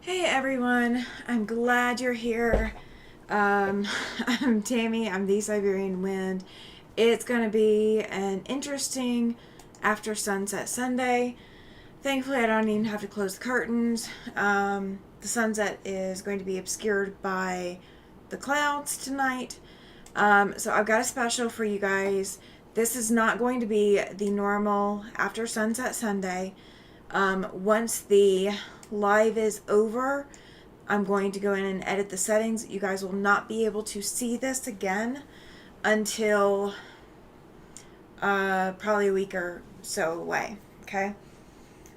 Hey everyone, I'm glad you're here. I'm Tammy, I'm the Siberian Wind. It's going to be an interesting after sunset Sunday. Thankfully, I don't even have to close the curtains. The sunset is going to be obscured by the clouds tonight. So I've got a special for you guys. This is not going to be the normal after sunset Sunday. Once the live is over, I'm going to go in and edit the settings. You guys will not be able to see this again until probably a week or so away. Okay,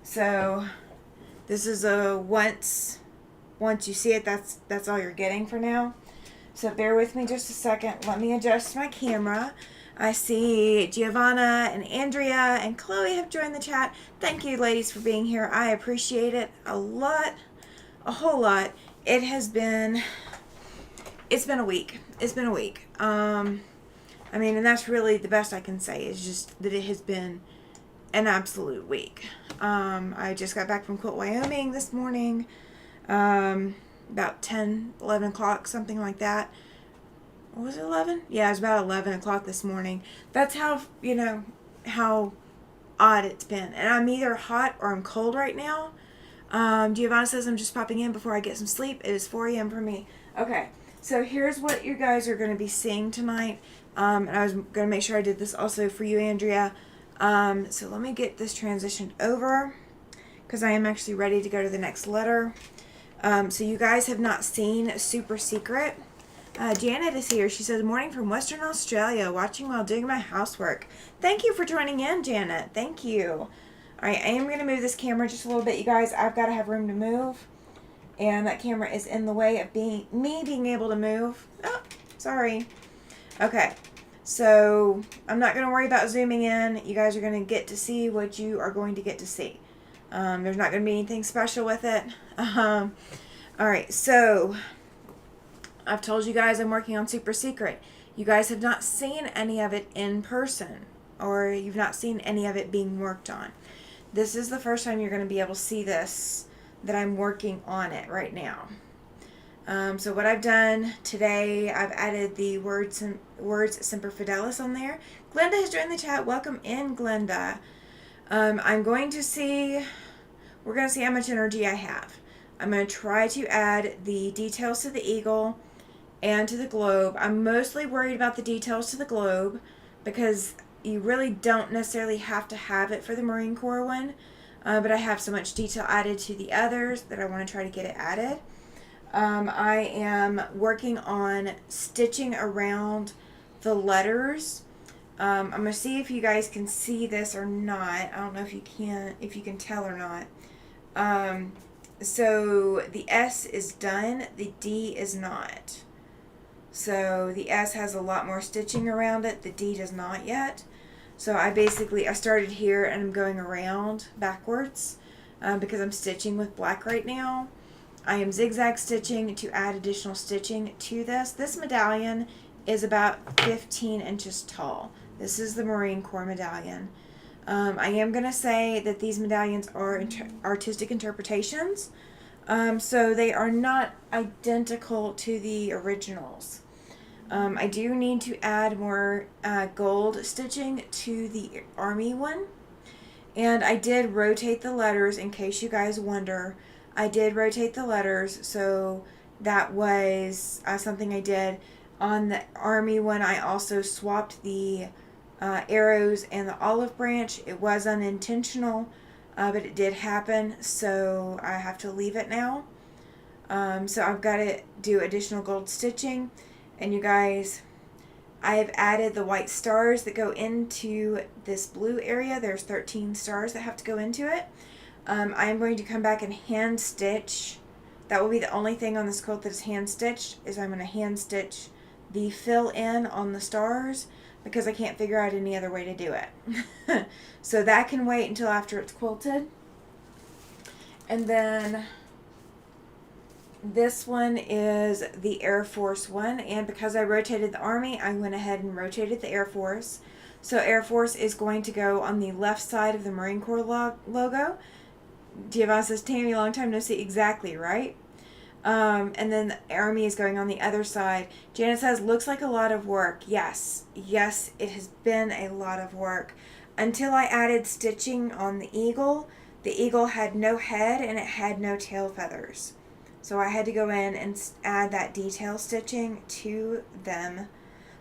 so this is a once you see it, that's all you're getting for now. So bear with me just a second. Let me adjust my camera. I see Giovanna and Andrea and Chloe have joined the chat. Thank you, ladies, for being here. I appreciate it a lot, a whole lot. It's been a week. It's been a week. And that's really the best I can say is just that it has been an absolute week. I just got back from Quilt, Wyoming this morning, about 10, 11 o'clock, something like that. What was it, 11? Yeah, it was about 11 o'clock this morning. That's how odd it's been. And I'm either hot or I'm cold right now. Giovanna says I'm just popping in before I get some sleep. It is 4 a.m. for me. Okay, so here's what you guys are going to be seeing tonight. And I was going to make sure I did this also for you, Andrea. So let me get this transitioned over because I am actually ready to go to the next letter. So you guys have not seen Super Secret. Janet is here. She says, morning from Western Australia, watching while doing my housework. Thank you for joining in, Janet. Thank you. All right, I am going to move this camera just a little bit, you guys. I've got to have room to move, and that camera is in the way of me being able to move. Oh, sorry. Okay, so I'm not going to worry about zooming in. You guys are going to get to see what you are going to get to see. There's not going to be anything special with it. All right, so I've told you guys I'm working on Super Secret. You guys have not seen any of it in person, or you've not seen any of it being worked on. This is the first time you're going to be able to see this, that I'm working on it right now. So what I've done today, I've added the words Semper Fidelis on there. Glenda has joined the chat. Welcome in, Glenda. We're going to see how much energy I have. I'm going to try to add the details to the eagle and to the globe. I'm mostly worried about the details to the globe because you really don't necessarily have to have it for the Marine Corps one, but I have so much detail added to the others that I want to try to get it added. I am working on stitching around the letters. I'm going to see if you guys can see this or not. I don't know if you can tell or not. So the S is done, the D is not. So the S has a lot more stitching around it, the D does not yet. So I started here and I'm going around backwards because I'm stitching with black right now. I am zigzag stitching to add additional stitching to this. This medallion is about 15 inches tall. This is the Marine Corps medallion. I am going to say that these medallions are artistic interpretations, so they are not identical to the originals. I do need to add more gold stitching to the Army one, and I did rotate the letters in case you guys wonder. I did rotate the letters, so that was something I did. On the Army one, I also swapped the arrows and the olive branch. It was unintentional, but it did happen, so I have to leave it now. So I've got to do additional gold stitching, and you guys, I've added the white stars that go into this blue area. There's 13 stars that have to go into it. I'm going to come back and hand stitch. That will be the only thing on this quilt that is hand stitched, is I'm going to hand stitch the fill in on the stars, because I can't figure out any other way to do it. So that can wait until after it's quilted. And then this one is the Air Force one, and because I rotated the Army, I went ahead and rotated the Air Force. So Air Force is going to go on the left side of the Marine Corps logo. Giovanna says, Tammy, long time no see. Exactly, right? And then the army is going on the other side. Janet says, looks like a lot of work. Yes, it has been a lot of work. Until I added stitching on the eagle had no head and it had no tail feathers. So I had to go in and add that detail stitching to them.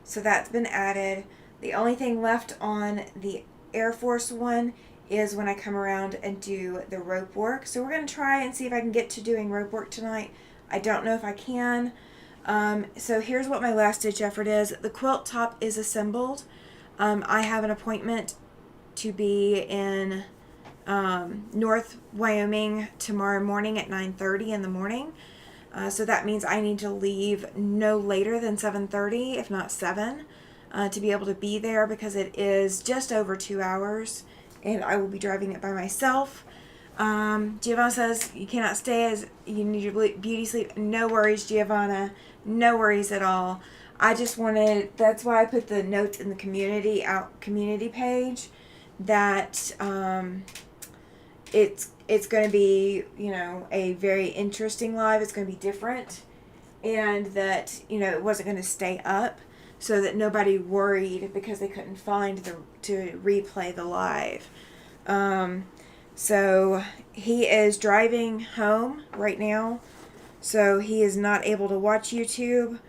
So that's been added. The only thing left on the Air Force one is when I come around and do the rope work. So we're going to try and see if I can get to doing rope work tonight. I don't know if I can. So here's what my last ditch effort is. The quilt top is assembled. I have an appointment to be in North Wyoming tomorrow morning at 9:30 in the morning. So that means I need to leave no later than 7:30, if not 7, to be able to be there, because it is just over 2 hours and I will be driving it by myself. Giovanna says you cannot stay as you need your beauty sleep. No worries, Giovanna. No worries at all. I just wanted, that's why I put the notes in the community page that it's going to be, a very interesting live. It's going to be different, and that, it wasn't going to stay up, so that nobody worried because they couldn't find to replay the live. So he is driving home right now, so he is not able to watch YouTube.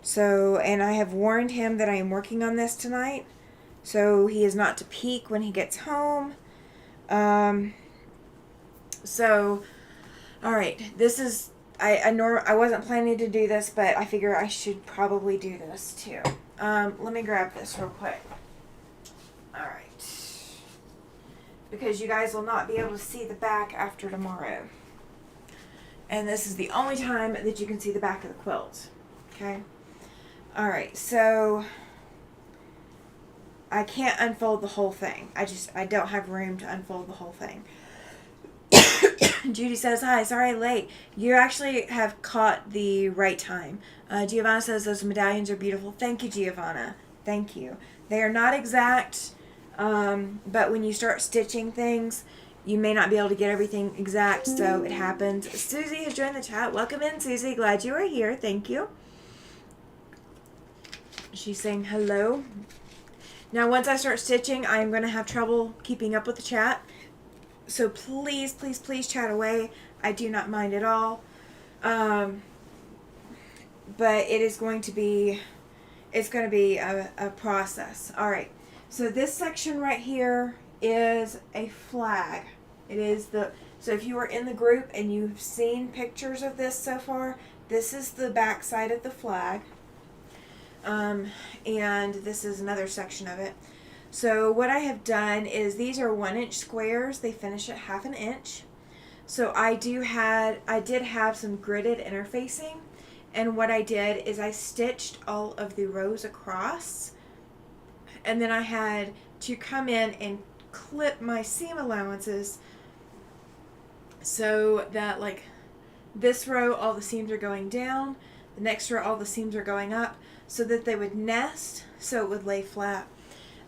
So, and I have warned him that I am working on this tonight, so he is not to peek when he gets home. So, all right, this is, I wasn't planning to do this, but I figure I should probably do this too. Let me grab this real quick. All right. Because you guys will not be able to see the back after tomorrow. And this is the only time that you can see the back of the quilt. Okay? All right, so I can't unfold the whole thing. I don't have room to unfold the whole thing. Judy says, hi, sorry late. You actually have caught the right time. Giovanna says, those medallions are beautiful. Thank you, Giovanna. Thank you. They are not exact, but when you start stitching things, you may not be able to get everything exact, so it happens. Susie has joined the chat. Welcome in, Susie. Glad you are here. Thank you. She's saying hello. Now, once I start stitching, I am going to have trouble keeping up with the chat. So please, please, please chat away. I do not mind at all. But it is going to be, a process. All right. So this section right here is a flag. It is so if you are in the group and you've seen pictures of this so far, this is the back side of the flag. And this is another section of it. So what I have done is these are 1-inch squares. They finish at 1/2 inch. So I did have some gridded interfacing, and what I did is I stitched all of the rows across, and then I had to come in and clip my seam allowances so that, like, this row all the seams are going down, the next row all the seams are going up, so that they would nest, so it would lay flat.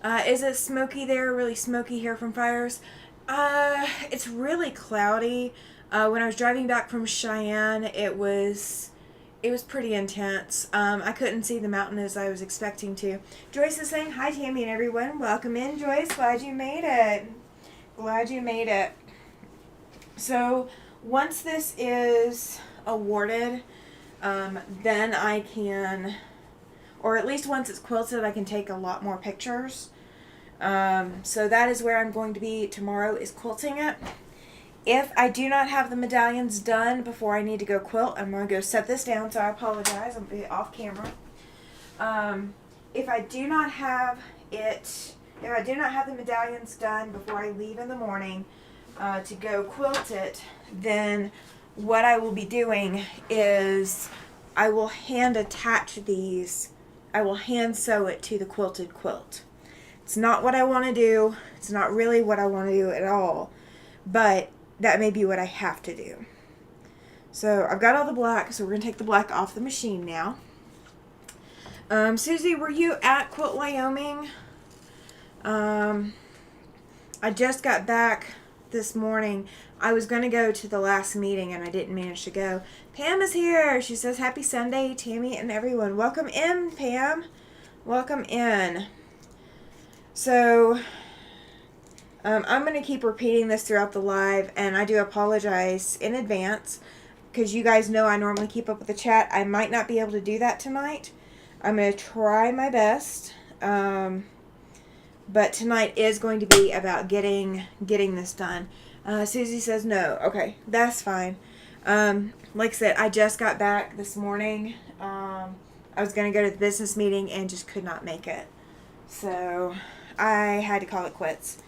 Is it smoky there? Really smoky here from fires? It's really cloudy. When I was driving back from Cheyenne, it was pretty intense. I couldn't see the mountain as I was expecting to. Joyce is saying, hi Tammy and everyone. Welcome in, Joyce. Glad you made it. Glad you made it. So once this is awarded, then I can, or at least once it's quilted, I can take a lot more pictures. So that is where I'm going to be tomorrow, is quilting it. If I do not have the medallions done before I need to go quilt, I'm going to go set this down, so I apologize. I'll be off camera. If I do not have the medallions done before I leave in the morning to go quilt it, then what I will be doing is I will hand attach these. I will hand sew it to the quilted quilt. It's not what I want to do. It's not really what I want to do at all. But that may be what I have to do. So I've got all the black, so we're going to take the black off the machine now. Susie, were you at Quilt Wyoming? I just got back this morning. I was going to go to the last meeting and I didn't manage to go. Pam is here. She says, happy Sunday, Tammy and everyone. Welcome in, Pam. Welcome in. So, I'm going to keep repeating this throughout the live, and I do apologize in advance because you guys know I normally keep up with the chat. I might not be able to do that tonight. I'm going to try my best. But tonight is going to be about getting this done. Susie says no. Okay, that's fine. Like I said, I just got back this morning. I was going to go to the business meeting and just could not make it. So I had to call it quits.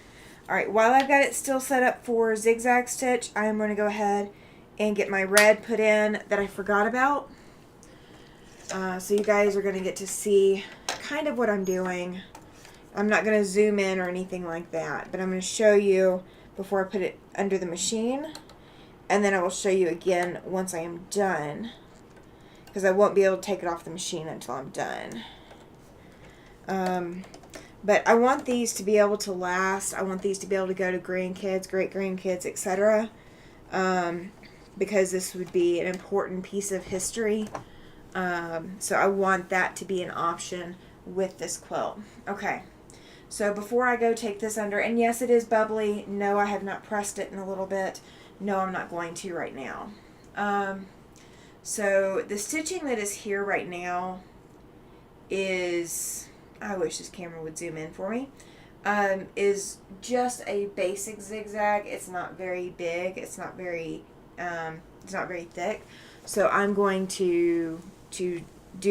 Alright, while I've got it still set up for zigzag stitch, I'm going to go ahead and get my red put in that I forgot about. So you guys are going to get to see kind of what I'm doing. I'm not going to zoom in or anything like that, but I'm going to show you before I put it under the machine, and then I will show you again once I am done, because I won't be able to take it off the machine until I'm done. But I want these to be able to last. I want these to be able to go to grandkids, great-grandkids, etc. Because this would be an important piece of history. So I want that to be an option with this quilt. Okay. So before I go take this under, and yes, it is bubbly. No, I have not pressed it in a little bit. No, I'm not going to right now. So the stitching that is here right now is, I wish this camera would zoom in for me, is just a basic zigzag. It's not very big. It's not very thick. So I'm going to do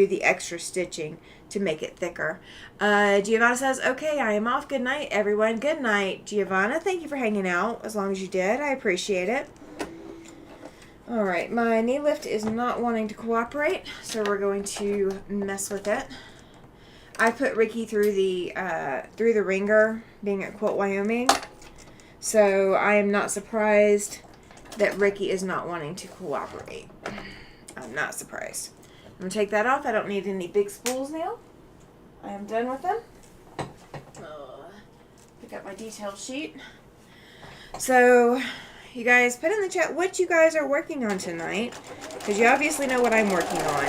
the extra stitching to make it thicker. Giovanna says, okay, I am off. Good night, everyone. Good night, Giovanna. Thank you for hanging out as long as you did. I appreciate it. All right, my knee lift is not wanting to cooperate, so we're going to mess with it. I put Ricky through the ringer, being at Quilt Wyoming, so I am not surprised that Ricky is not wanting to cooperate. I'm not surprised. I'm going to take that off. I don't need any big spools now. I am done with them. Pick up my detail sheet. So, you guys, put in the chat what you guys are working on tonight, because you obviously know what I'm working on.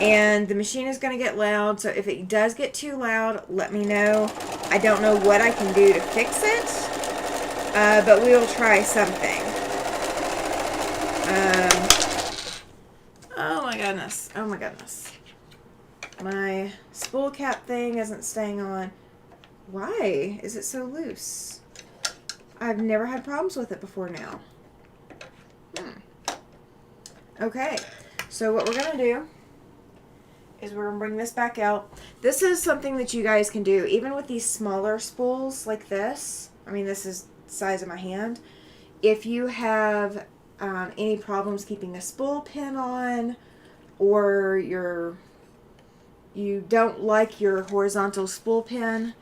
And the machine is going to get loud, so if it does get too loud, let me know. I don't know what I can do to fix it, but we will try something. Oh my goodness. Oh my goodness. My spool cap thing isn't staying on. Why is it so loose? I've never had problems with it before now. Okay. So what we're going to do is we're going to bring this back out. This is something that you guys can do even with these smaller spools like this. I mean, this is the size of my hand. If you have any problems keeping a spool pin on, or you don't like your horizontal spool pin,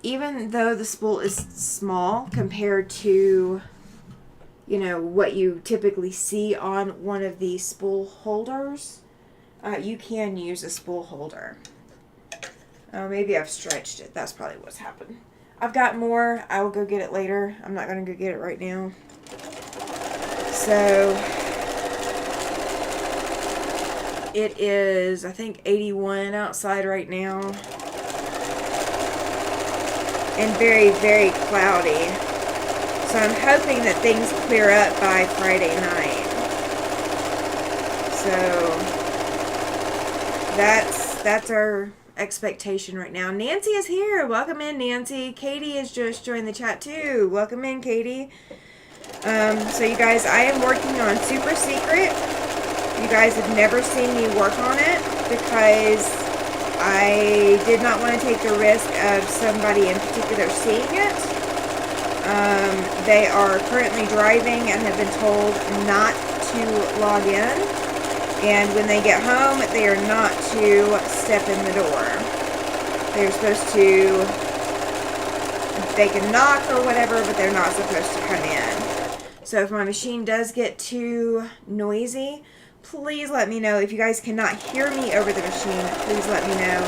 even though the spool is small compared to, you know, what you typically see on one of these spool holders, you can use a spool holder. Maybe I've stretched it. That's probably what's happened. I've got more. I will go get it later. I'm not going to go get it right now. So it is, I think, 81 outside right now. And very, very cloudy. So I'm hoping that things clear up by Friday night. So that's our expectation right now. Nancy is here. Welcome in, Nancy. Katie has just joined the chat too. Welcome in, Katie. So you guys, I am working on Super Secret. You guys have never seen me work on it because I did not want to take the risk of somebody in particular seeing it. They are currently driving and have been told not to log in. And when they get home, they are not to step in the door. They're supposed to, they can knock or whatever, but they're not supposed to come in. So if my machine does get too noisy, please let me know. If you guys cannot hear me over the machine, please let me know.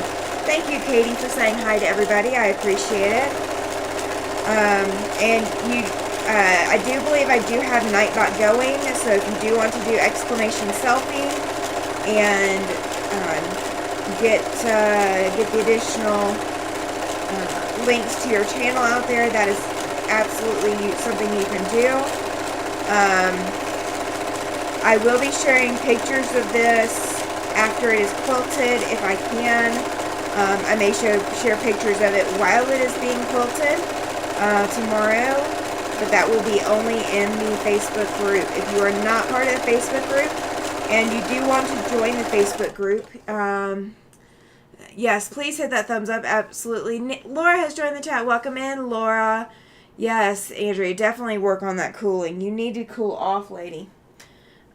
Thank you, Katie, for saying hi to everybody. I appreciate it. And I do believe I do have Nightbot going, so if you do want to do exclamation selfie and get the additional links to your channel out there, that is absolutely something you can do. I will be sharing pictures of this after it is quilted if I can. I may share pictures of it while it is being quilted tomorrow, but that will be only in the Facebook group. If you are not part of the Facebook group and you do want to join the Facebook group, yes, please hit that thumbs up. Absolutely. Laura has joined the chat. Welcome in, Laura. Yes, Andrea, definitely work on that cooling. You need to cool off, lady.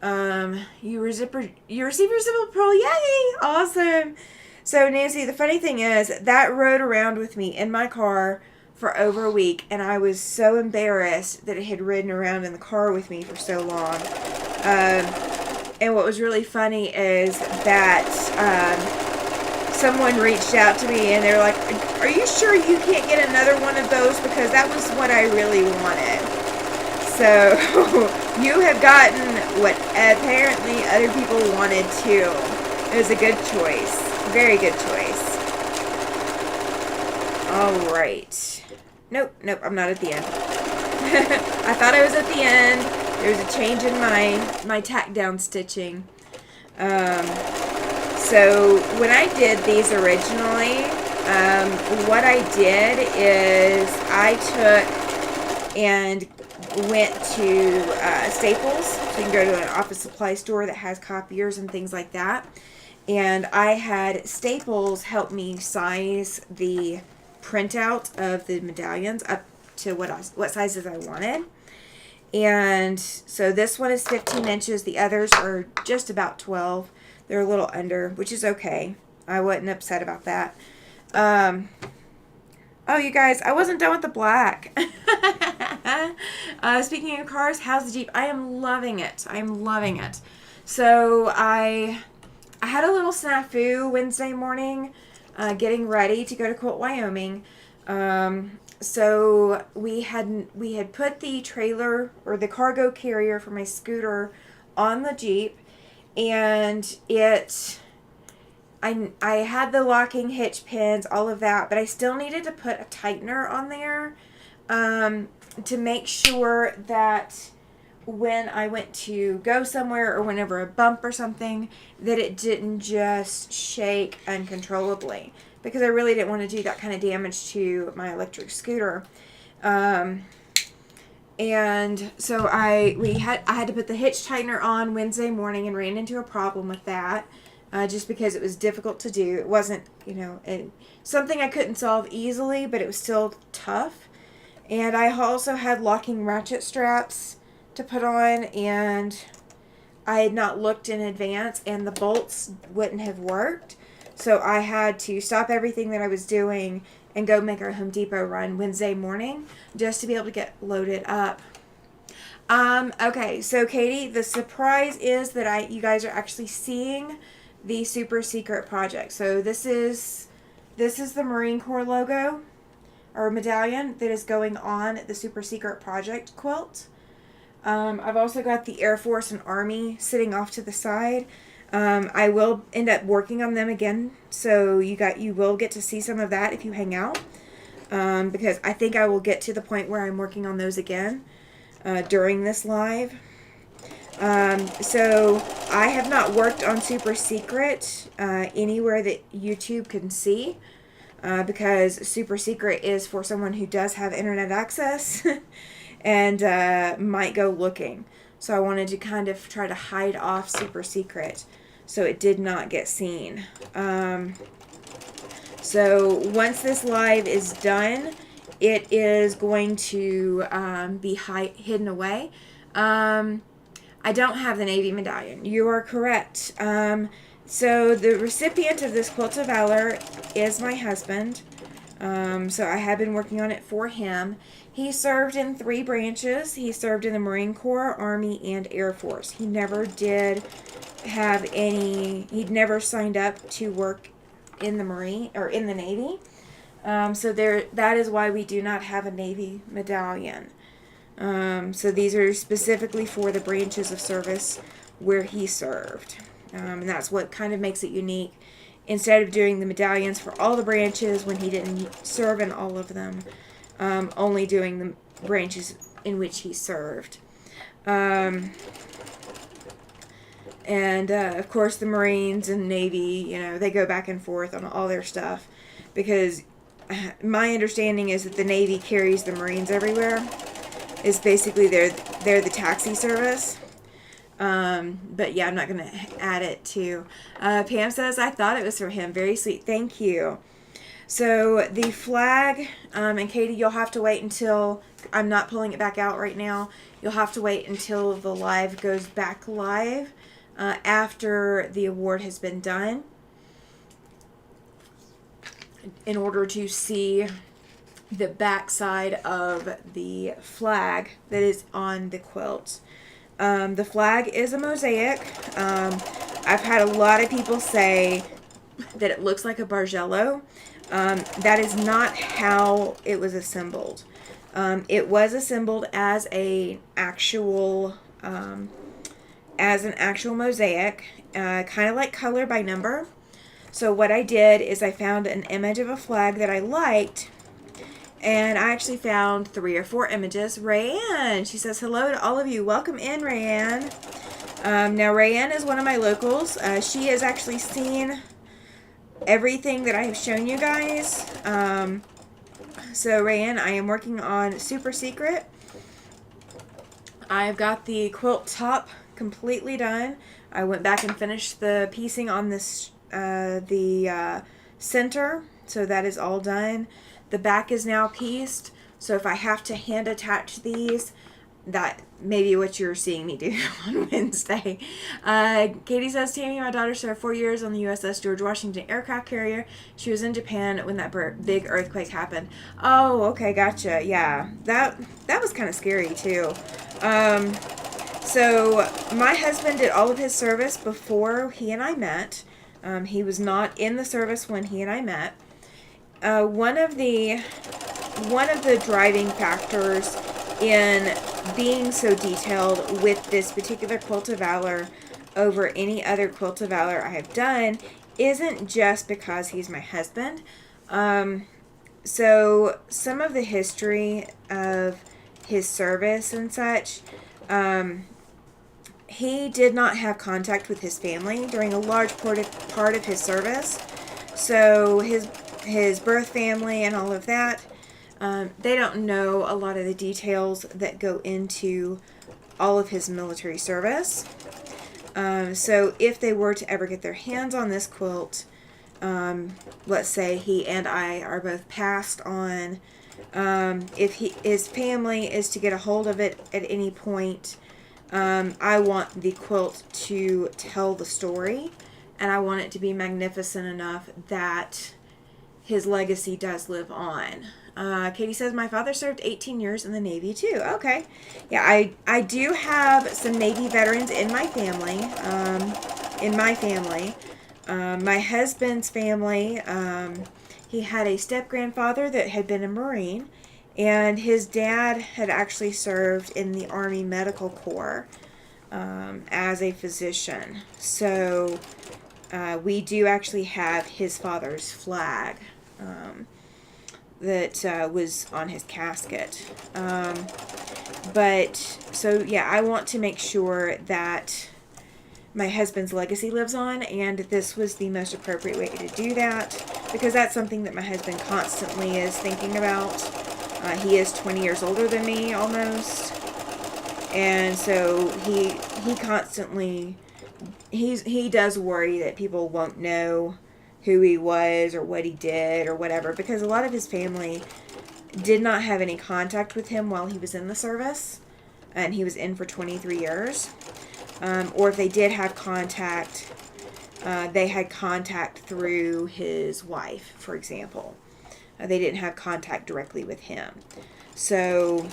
You receive your Zipper Pro. Yay! Awesome. So, Nancy, the funny thing is, that rode around with me in my car for over a week, and I was so embarrassed that it had ridden around in the car with me for so long. And what was really funny is that someone reached out to me, and they're like, are you sure you can't get another one of those? Because that was what I really wanted. So, you have gotten what apparently other people wanted too. It was a good choice. Very good choice. Alright. Nope, I'm not at the end. I thought I was at the end. There was a change in my tack down stitching. So, when I did these originally, what I did is I took and went to Staples. So you can go to an office supply store that has copiers and things like that. And I had Staples help me size the printout of the medallions up to what sizes I wanted. And so this one is 15 inches. The others are just about 12. They're a little under, which is okay. I wasn't upset about that. Oh, you guys, I wasn't done with the black. Speaking of cars, how's the Jeep? I am loving it. I'm loving it. So I had a little snafu Wednesday morning, getting ready to go to Quilt, Wyoming. So we had put the trailer or the cargo carrier for my scooter on the Jeep, and I had the locking hitch pins, all of that, but I still needed to put a tightener on there to make sure that when I went to go somewhere or whenever a bump or something, that it didn't just shake uncontrollably, because I really didn't want to do that kind of damage to my electric scooter. And so I had to put the hitch tightener on Wednesday morning and ran into a problem with that, just because it was difficult to do. It wasn't, something I couldn't solve easily, but it was still tough. And I also had locking ratchet straps to put on, and I had not looked in advance, and the bolts wouldn't have worked. So I had to stop everything that I was doing and go make our Home Depot run Wednesday morning just to be able to get loaded up. Okay, so Katie, the surprise is that you guys are actually seeing the super secret project. So this is the Marine Corps logo or medallion that is going on the super secret project quilt. I've also got the Air Force and Army sitting off to the side. I will end up working on them again, so you will get to see some of that if you hang out, because I think I will get to the point where I'm working on those again during this live. So I have not worked on Super Secret anywhere that YouTube can see, because Super Secret is for someone who does have internet access and might go looking. So I wanted to kind of try to hide off Super Secret so it did not get seen. So once this live is done, it is going to be hidden away. I don't have the Navy medallion. You are correct. So the recipient of this Quilt of Valor is my husband. So I have been working on it for him. He served in 3 branches. He served in the Marine Corps, Army, and Air Force. He never did have he'd never signed up to work in the Marine or in the Navy. So that is why we do not have a Navy medallion. So these are specifically for the branches of service where he served. And that's what kind of makes it unique. Instead of doing the medallions for all the branches when he didn't serve in all of them, only doing the branches in which he served. And of course the Marines and Navy, you know, they go back and forth on all their stuff, because my understanding is that the Navy carries the Marines everywhere. It's basically they're the taxi service. But yeah, I'm not going to add it to. Pam says, I thought it was for him. Very sweet. Thank you. So the flag, and Katie, you'll have to wait until, I'm not pulling it back out right now. You'll have to wait until the live goes back live after the award has been done in order to see the back side of the flag that is on the quilt. The flag is a mosaic. I've had a lot of people say that it looks like a bargello. That is not how it was assembled. It was assembled as an actual mosaic, kind of like color by number. So what I did is I found an image of a flag that I liked, and I actually found 3 or 4 images. Rayanne, she says hello to all of you. Welcome in, Rayanne. Now Rayanne is one of my locals. She has actually seen everything that I have shown you guys. So Rayanne, I am working on Super Secret. I've got the quilt top completely done. I went back and finished the piecing on this the center, so that is all done. The back is now pieced, so if I have to hand attach these, that may be what you're seeing me do on Wednesday. Katie says, Tammy, my daughter served 4 years on the USS George Washington aircraft carrier. She was in Japan when that big earthquake happened. Oh, okay, gotcha. Yeah, that was kind of scary too. So my husband did all of his service before he and I met. He was not in the service when he and I met. One of the driving factors in being so detailed with this particular Quilt of Valor over any other Quilt of Valor I have done isn't just because he's my husband. So some of the history of his service and such, he did not have contact with his family during a large part of his service. So his birth family and all of that, they don't know a lot of the details that go into all of his military service. So if they were to ever get their hands on this quilt, let's say he and I are both passed on, if his family is to get a hold of it at any point, I want the quilt to tell the story, and I want it to be magnificent enough that his legacy does live on. Katie says, my father served 18 years in the Navy too. Okay. Yeah, I do have some Navy veterans in my family. My husband's family, he had a step-grandfather that had been a Marine, and his dad had actually served in the Army Medical Corps as a physician. So we do actually have his father's flag that was on his casket. But so yeah, I want to make sure that my husband's legacy lives on, and this was the most appropriate way to do that, because that's something that my husband constantly is thinking about. He is 20 years older than me almost, and so he constantly he does worry that people won't know who he was or what he did or whatever, because a lot of his family did not have any contact with him while he was in the service, and he was in for 23 years. Or if they did have contact, they had contact through his wife, for example. They didn't have contact directly with him. So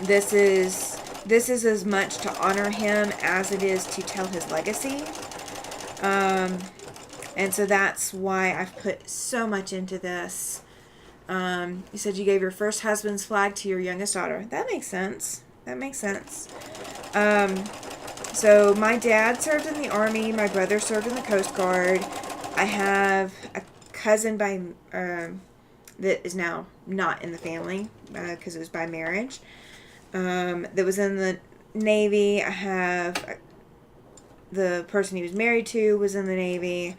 this is as much to honor him as it is to tell his legacy. And so that's why I've put so much into this. You said you gave your first husband's flag to your youngest daughter. That makes sense. That makes sense. So my dad served in the Army. My brother served in the Coast Guard. I have a cousin that is now not in the family because it was by marriage. That was in the Navy. I have the person he was married to was in the Navy.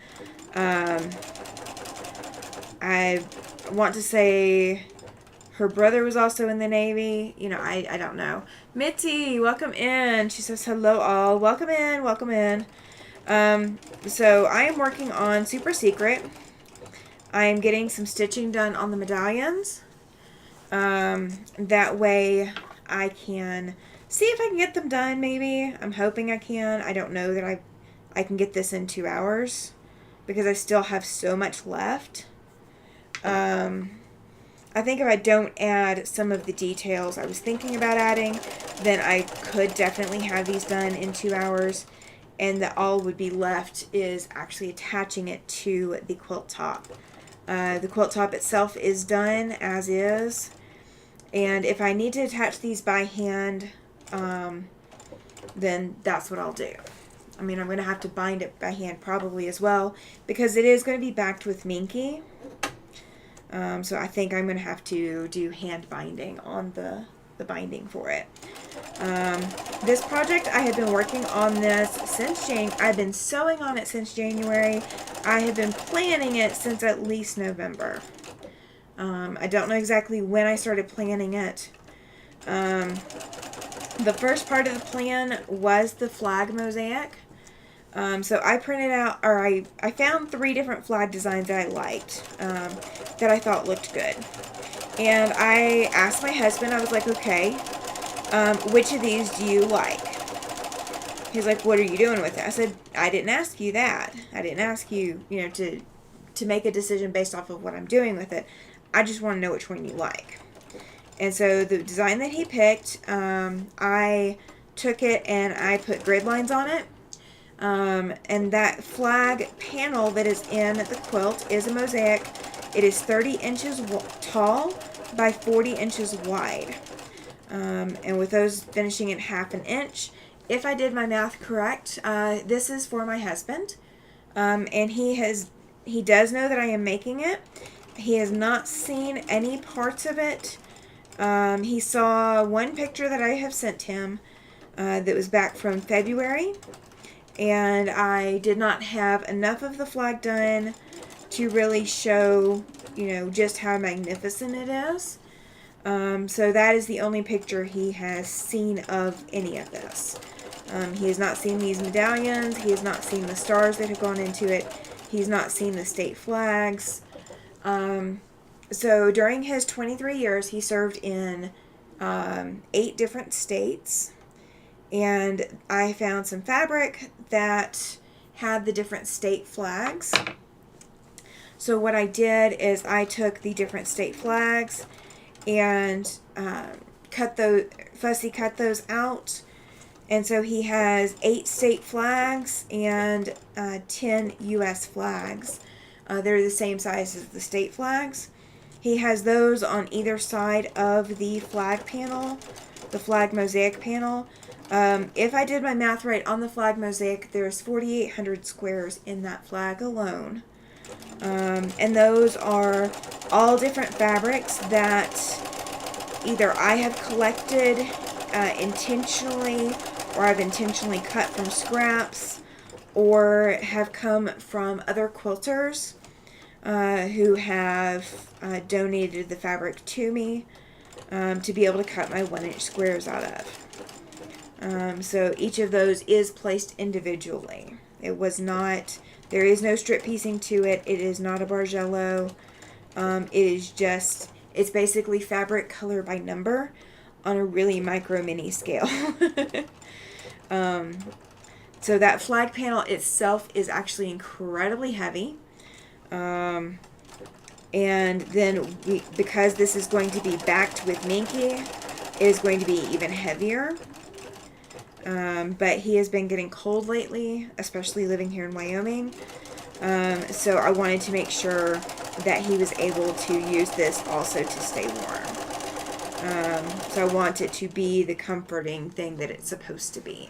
I want to say her brother was also in the Navy. You know, I don't know. Mitzi, welcome in. She says, hello all. Welcome in. Welcome in. So I am working on Super Secret. I am getting some stitching done on the medallions. That way I can see if I can get them done, maybe. I'm hoping I can. I don't know that I can get this in 2 hours because I still have so much left. I think if I don't add some of the details I was thinking about adding, then I could definitely have these done in 2 hours. And that all would be left is actually attaching it to the quilt top. The quilt top itself is done as is. And if I need to attach these by hand, then that's what I'll do. I mean, I'm going to have to bind it by hand probably as well, because it is going to be backed with Minky. So I think I'm going to have to do hand binding on the binding for it. This project, I have been working on this since I've been sewing on it since January. I have been planning it since at least November. I don't know exactly when I started planning it. The first part of the plan was the flag mosaic. So I printed out, or I found 3 different flag designs that I liked, that I thought looked good. And I asked my husband, I was like, okay, which of these do you like? He's like, what are you doing with it? I said, I didn't ask you that. I didn't ask you, to make a decision based off of what I'm doing with it. I just want to know which one you like. And so the design that he picked, I took it and I put grid lines on it. And that flag panel that is in the quilt is a mosaic. It is 30 inches tall by 40 inches wide. And with those finishing at 1/2 inch, if I did my math correct, this is for my husband. And he does know that I am making it. He has not seen any parts of it. He saw one picture that I have sent him that was back from February. And I did not have enough of the flag done to really show, just how magnificent it is. So that is the only picture he has seen of any of this. He has not seen these medallions. He has not seen the stars that have gone into it. He's not seen the state flags. So during his 23 years, he served in 8 different states. And I found some fabric that had the different state flags. So what I did is I took the different state flags and fussy cut those out. And so he has 8 state flags and 10 U.S. flags. They're the same size as the state flags. He has those on either side of the flag panel, the flag mosaic panel. If I did my math right on the flag mosaic, there's 4,800 squares in that flag alone. And those are all different fabrics that either I have collected intentionally, or I've intentionally cut from scraps, or have come from other quilters who have donated the fabric to me to be able to cut my 1-inch squares out of. So each of those is placed individually. It was not, there is no strip piecing to it. It is not a bargello. It is just, it's basically fabric color by number on a really micro mini scale. So that flag panel itself is actually incredibly heavy. And then because this is going to be backed with Minky, it is going to be even heavier. But he has been getting cold lately, especially living here in Wyoming. So I wanted to make sure that he was able to use this also to stay warm. So I want it to be the comforting thing that it's supposed to be.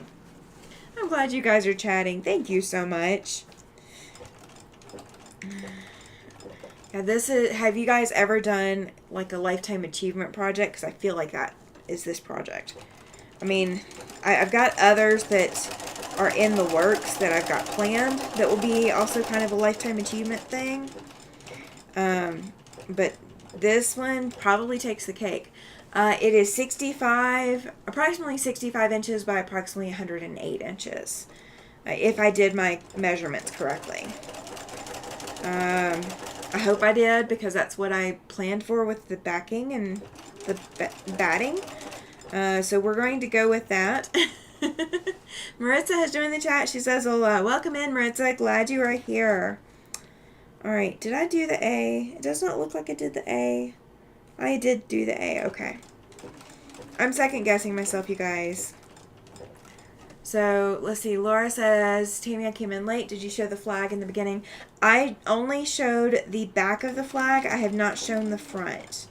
I'm glad you guys are chatting. Thank you so much. Yeah, this is, have you guys ever done like a lifetime achievement project? Because I feel like that is this project. I mean, I've got others that are in the works that I've got planned that will be also kind of a lifetime achievement thing. But this one probably takes the cake. It is approximately 65 inches by approximately 108 inches. If I did my measurements correctly. I hope I did, because that's what I planned for with the backing and the batting. So we're going to go with that. Maritza has joined the chat. She says, "Hola, welcome in, Maritza. Glad you are here." All right, did I do the A? It does not look like I did the A. I did do the A. Okay. I'm second guessing myself, you guys. So let's see. Laura says, "Tammy, I came in late. Did you show the flag in the beginning?" I only showed the back of the flag. I have not shown the front.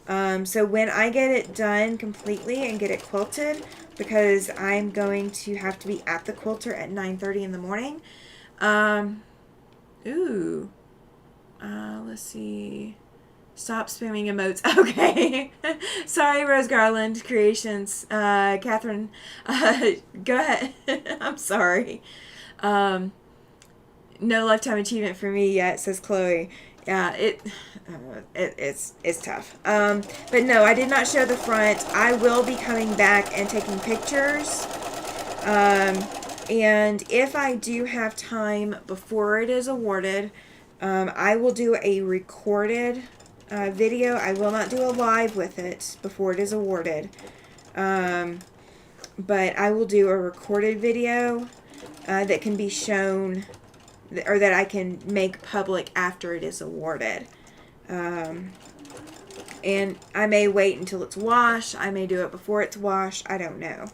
So when I get it done completely and get it quilted, because I'm going to have to be at the quilter at 9:30 in the morning. Let's see. Stop spamming emotes. Okay. Sorry, Rose Garland Creations. Catherine, go ahead. I'm sorry. No lifetime achievement for me yet, says Chloe. Yeah, it's tough. But no, I did not show the front. I will be coming back and taking pictures. And if I do have time before it is awarded, I will do a recorded video. I will not do a live with it before it is awarded. But I will do a recorded video that can be shown, or that I can make public after it is awarded. And I may wait until it's washed. I may do it before it's washed. I don't know.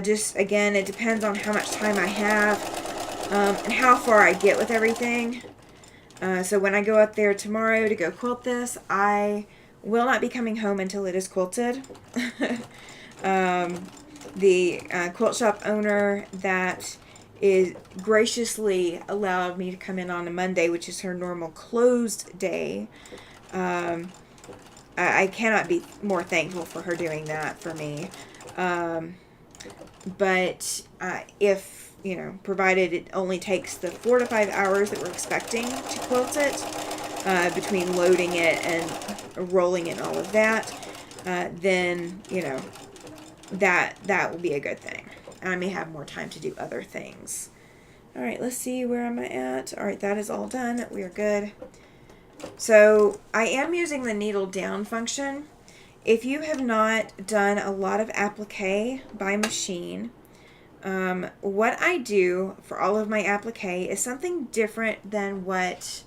Just, again, it depends on how much time I have and how far I get with everything. So when I go up there tomorrow to go quilt this, I will not be coming home until it is quilted. The quilt shop owner that is graciously allowed me to come in on a Monday, which is her normal closed day. I cannot be more thankful for her doing that for me. But if, provided it only takes the 4 to 5 hours that we're expecting to quilt it, between loading it and rolling it and all of that, then, that will be a good thing. And I may have more time to do other things. All right, let's see, where am I at? All right, that is all done. We are good. So I am using the needle down function. If you have not done a lot of applique by machine, what I do for all of my applique is something different than what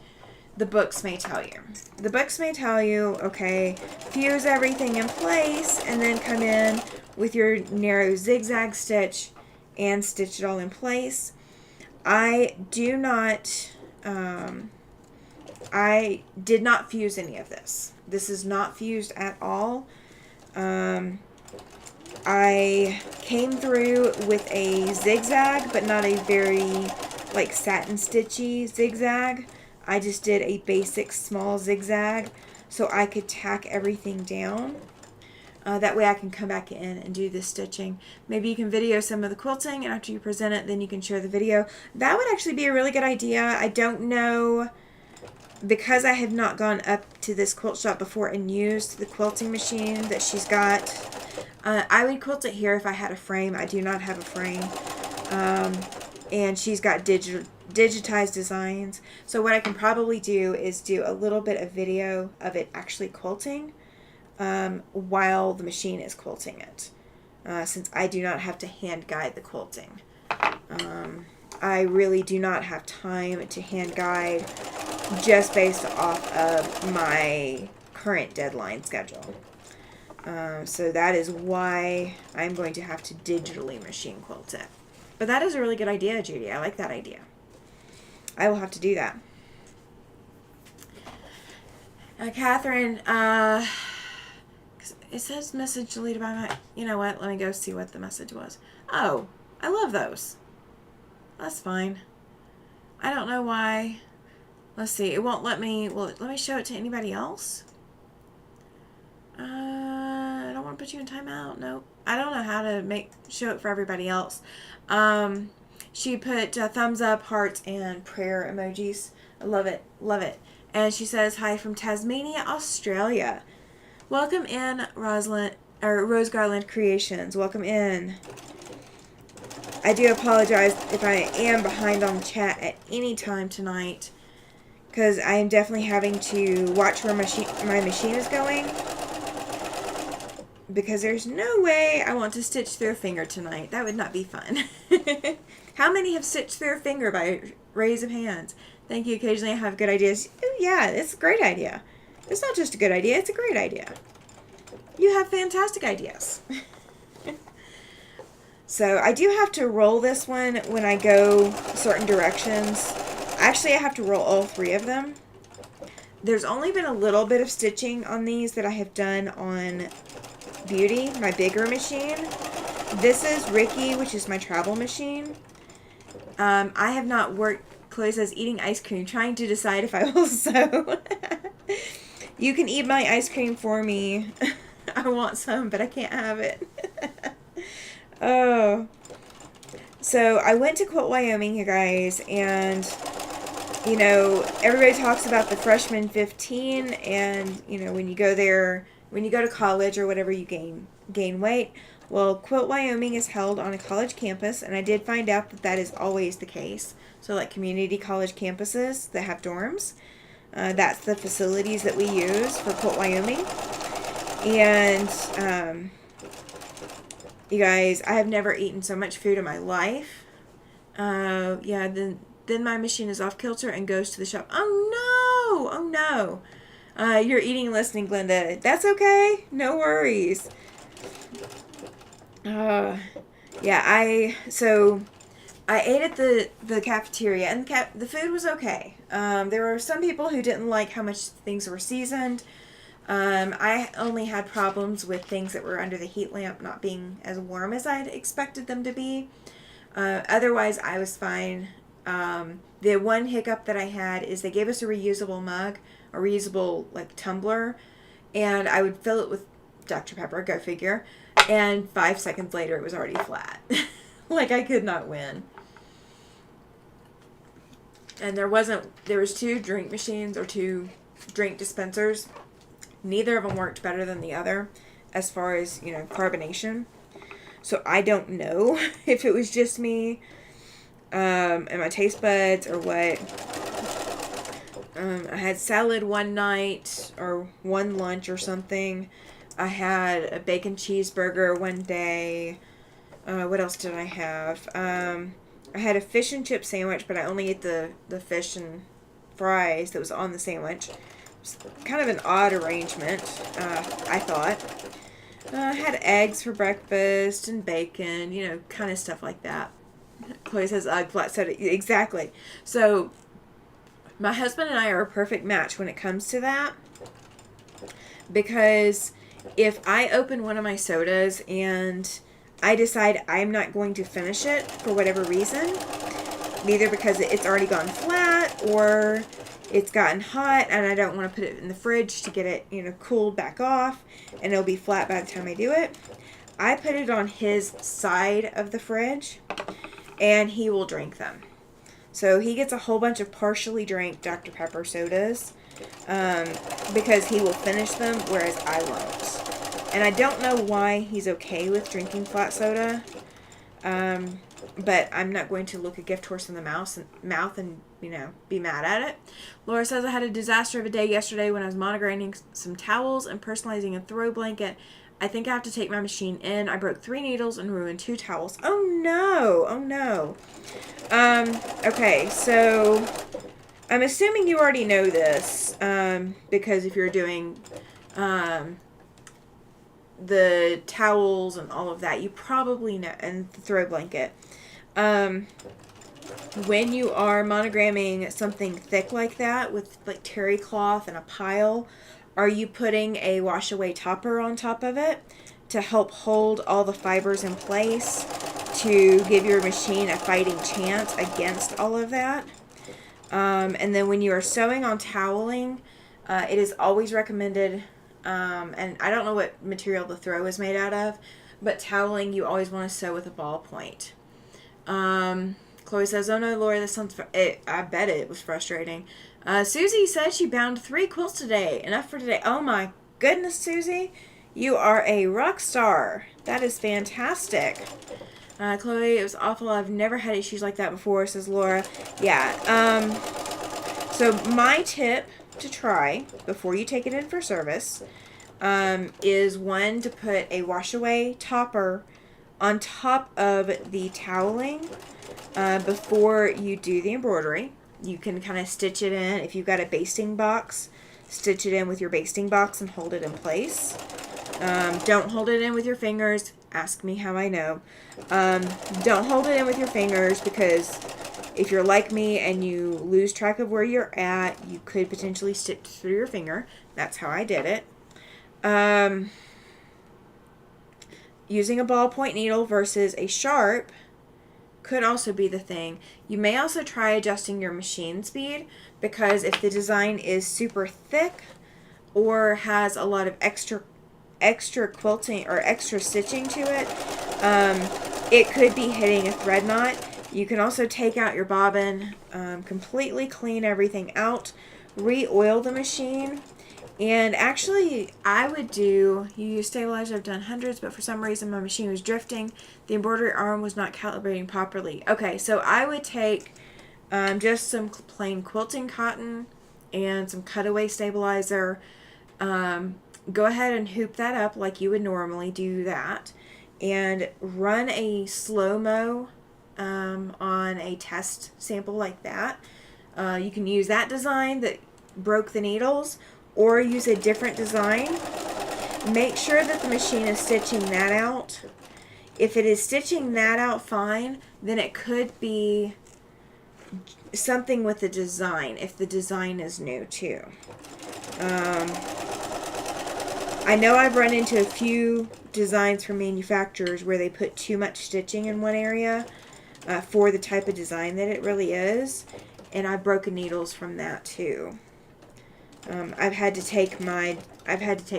the books may tell you. The books may tell you, okay, fuse everything in place and then come in with your narrow zigzag stitch and stitch it all in place. I do not, I did not fuse any of this. This is not fused at all. I came through with a zigzag, but not a very like satin stitchy zigzag. I just did a basic small zigzag so I could tack everything down. That way I can come back in and do the stitching. Maybe you can video some of the quilting, and after you present it, then you can share the video. That would actually be a really good idea. I don't know, because I have not gone up to this quilt shop before and used the quilting machine that she's got. I would quilt it here if I had a frame. I do not have a frame. And she's got digitized designs. So what I can probably do is do a little bit of video of it actually quilting while the machine is quilting it. Since I do not have to hand guide the quilting. I really do not have time to hand guide just based off of my current deadline schedule. So that is why I'm going to have to digitally machine quilt it. But that is a really good idea, Judy. I like that idea. I will have to do that. Catherine, it says message deleted by my... You know what? Let me go see what the message was. Oh, I love those. That's fine. I don't know why. Let's see. It won't let me... Will it let me show it to anybody else? I don't want to put you in timeout. Nope. I don't know how to show it for everybody else. She put thumbs up, hearts, and prayer emojis. I love it. Love it. And she says, hi from Tasmania, Australia. Welcome in, Rose Garland Creations. Welcome in. I do apologize if I am behind on the chat at any time tonight, because I am definitely having to watch where my machine is going, because there's no way I want to stitch through a finger tonight. That would not be fun. How many have stitched through a finger by raise of hands? Thank you. Occasionally I have good ideas. Ooh, yeah, it's a great idea. It's not just a good idea, it's a great idea. You have fantastic ideas. So I do have to roll this one when I go certain directions. Actually, I have to roll all three of them. There's only been a little bit of stitching on these that I have done on Beauty, my bigger machine. This is Ricky, which is my travel machine. I have not worked... Chloe says, eating ice cream, trying to decide if I will sew. You can eat my ice cream for me. I want some, but I can't have it. Oh. So I went to Quilt Wyoming, you guys, and, you know, everybody talks about the freshman 15, and, you know, when you go there, when you go to college or whatever, you gain weight. Well, Quilt Wyoming is held on a college campus, and I did find out that that is always the case. So, like community college campuses that have dorms, that's the facilities that we use for Quilt Wyoming. And, you guys, I have never eaten so much food in my life. Yeah, then my machine is off kilter and goes to the shop. Oh, no! Oh, no. You're eating listening, Glenda. That's okay. No worries. Yeah, I ate at the cafeteria, and the food was okay. There were some people who didn't like how much things were seasoned. I only had problems with things that were under the heat lamp not being as warm as I'd expected them to be. Otherwise, I was fine. The one hiccup that I had is they gave us a reusable mug, a reusable like tumbler, and I would fill it with Dr. Pepper, go figure, and 5 seconds later it was already flat. Like I could not win. And there was 2 drink machines or 2 drink dispensers. Neither of them worked better than the other as far as, you know, carbonation. So I don't know if it was just me and my taste buds or what. I had salad one night or one lunch or something. I had a bacon cheeseburger one day. What else did I have? I had a fish and chip sandwich, but I only ate the fish and fries that was on the sandwich. Kind of an odd arrangement, I thought. I had eggs for breakfast and bacon, you know, kind of stuff like that. Chloe says, flat soda. Exactly. So, my husband and I are a perfect match when it comes to that. Because if I open one of my sodas and I decide I'm not going to finish it for whatever reason, either because it's already gone flat or it's gotten hot and I don't want to put it in the fridge to get it, you know, cooled back off and it'll be flat by the time I do it, I put it on his side of the fridge and he will drink them. So he gets a whole bunch of partially drank Dr. Pepper sodas because he will finish them, whereas I won't. And I don't know why he's okay with drinking flat soda. But I'm not going to look a gift horse in the mouth and, you know, be mad at it. Laura says, I had a disaster of a day yesterday when I was monograming some towels and personalizing a throw blanket. I think I have to take my machine in. I broke 3 needles and ruined 2 towels. Oh no! Oh no. Okay, so I'm assuming you already know this, because if you're doing the towels and all of that, you probably know, and the throw blanket. when you are monogramming something thick like that with like terry cloth and a pile, are you putting a wash away topper on top of it to help hold all the fibers in place to give your machine a fighting chance against all of that? And then when you are sewing on toweling, it is always recommended, and I don't know what material the throw is made out of, but toweling, you always want to sew with a ballpoint. Chloe says, oh no, Laura, this sounds, I bet it was frustrating. Susie said she bound 3 quilts today. Enough for today. Oh my goodness, Susie. You are a rock star. That is fantastic. Chloe, it was awful. I've never had issues like that before, says Laura. Yeah. So my tip to try before you take it in for service is one, to put a wash away topper on top of the toweling before you do the embroidery. You can kind of stitch it in. If you've got a basting box, stitch it in with your basting box and hold it in place. Don't hold it in with your fingers. Ask me how I know. Don't hold it in with your fingers, because if you're like me and you lose track of where you're at, you could potentially stitch through your finger. That's how I did it. Using a ballpoint needle versus a sharp could also be the thing. You may also try adjusting your machine speed, because if the design is super thick or has a lot of extra quilting or extra stitching to it, it could be hitting a thread knot. You can also take out your bobbin, completely clean everything out, re-oil the machine. And actually, I would do, you use stabilizer, I've done hundreds, but for some reason my machine was drifting. The embroidery arm was not calibrating properly. Okay, so I would take just some plain quilting cotton and some cutaway stabilizer. Go ahead and hoop that up like you would normally do that. And run a slow-mo on a test sample like that. You can use that design that broke the needles, or use a different design. Make sure that the machine is stitching that out. If it is stitching that out fine, then it could be something with the design, if the design is new too. I know I've run into a few designs from manufacturers where they put too much stitching in one area for the type of design that it really is, and I've broken needles from that too. I've had to take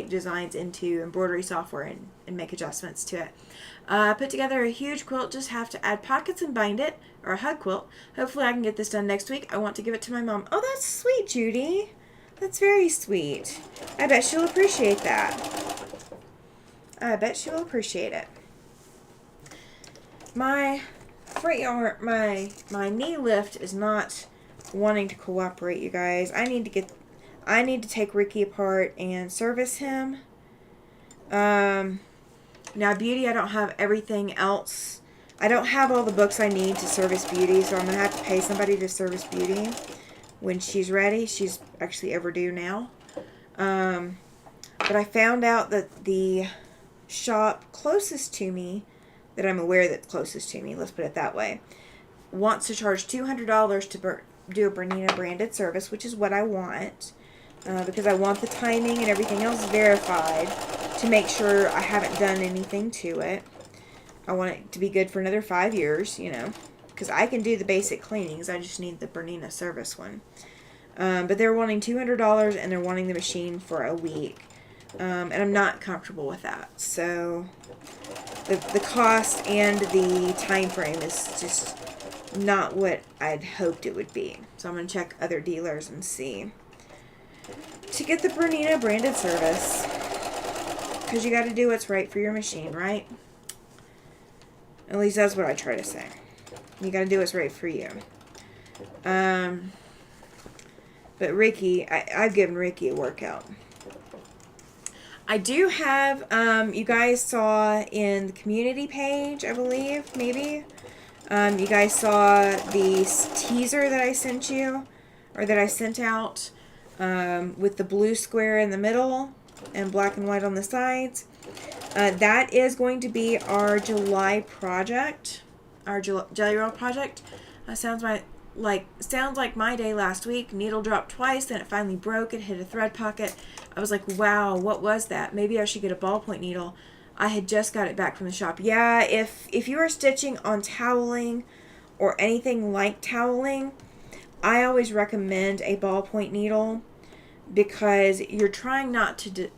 designs into embroidery software and make adjustments to it. Put together a huge quilt, just have to add pockets and bind it, or a hug quilt. Hopefully I can get this done next week. I want to give it to my mom. Oh, that's sweet, Judy. That's very sweet. I bet she'll appreciate that. I bet she will appreciate it. My front yard, my knee lift is not wanting to cooperate, you guys. I need to take Ricky apart and service him. Now, Beauty, I don't have everything else. I don't have all the books I need to service Beauty, so I'm going to have to pay somebody to service Beauty when she's ready. She's actually overdue now. But I found out that the shop closest to me, that I'm aware that's closest to me, let's put it that way, wants to charge $200 to do a Bernina branded service, which is what I want. Because I want the timing and everything else verified to make sure I haven't done anything to it. I want it to be good for another 5 years, you know, because I can do the basic cleanings. I just need the Bernina service one. But they're wanting $200 and they're wanting the machine for a week. And I'm not comfortable with that. So the cost and the time frame is just not what I'd hoped it would be. So I'm going to check other dealers and see to get the Bernina branded service, because you got to do what's right for your machine, right? At least that's what I try to say. You got to do what's right for you. But Ricky, I've given Ricky a workout. I do have, you guys saw in the community page, I believe, maybe, you guys saw the teaser that I sent you, or that I sent out, with the blue square in the middle and black and white on the sides. That is going to be our July project, our Jelly Roll project. Sounds like my day last week. Needle dropped twice, then it finally broke. It hit a thread pocket. I was like, wow, what was that? Maybe I should get a ballpoint needle. I had just got it back from the shop. Yeah, if you are stitching on toweling or anything like toweling, I always recommend a ballpoint needle because you're trying not to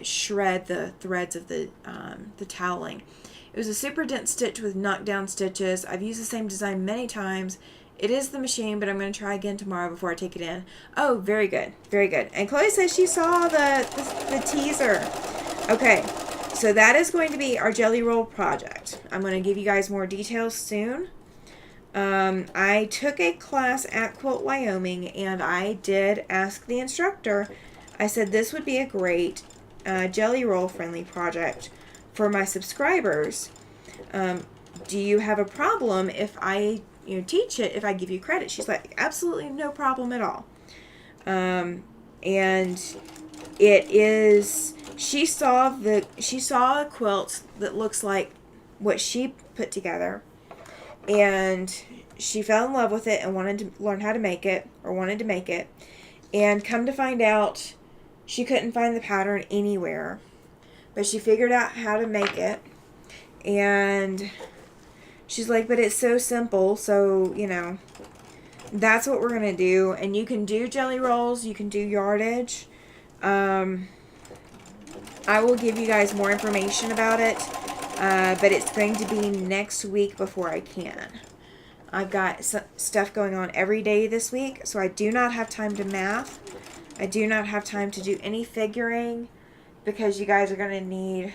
shred the threads of the toweling. It was a super dense stitch with knockdown stitches. I've used the same design many times. It is the machine, but I'm going to try again tomorrow before I take it in. Oh, very good. Very good. And Chloe says she saw the teaser. Okay, so that is going to be our jelly roll project. I'm going to give you guys more details soon. I took a class at Quilt Wyoming, and I did ask the instructor. I said this would be a great jelly roll friendly project for my subscribers. Do you have a problem if I teach it, if I give you credit? She's like, absolutely no problem at all. And it is, she saw a quilt that looks like what she put together, and she fell in love with it and wanted to learn how to make it, and come to find out she couldn't find the pattern anywhere, but she figured out how to make it. And she's like, but it's so simple. So that's what we're gonna do. And you can do jelly rolls, you can do yardage. I will give you guys more information about it, but it's going to be next week before I can. I've got stuff going on every day this week, so I do not have time to math. I do not have time to do any figuring, because you guys are going to need,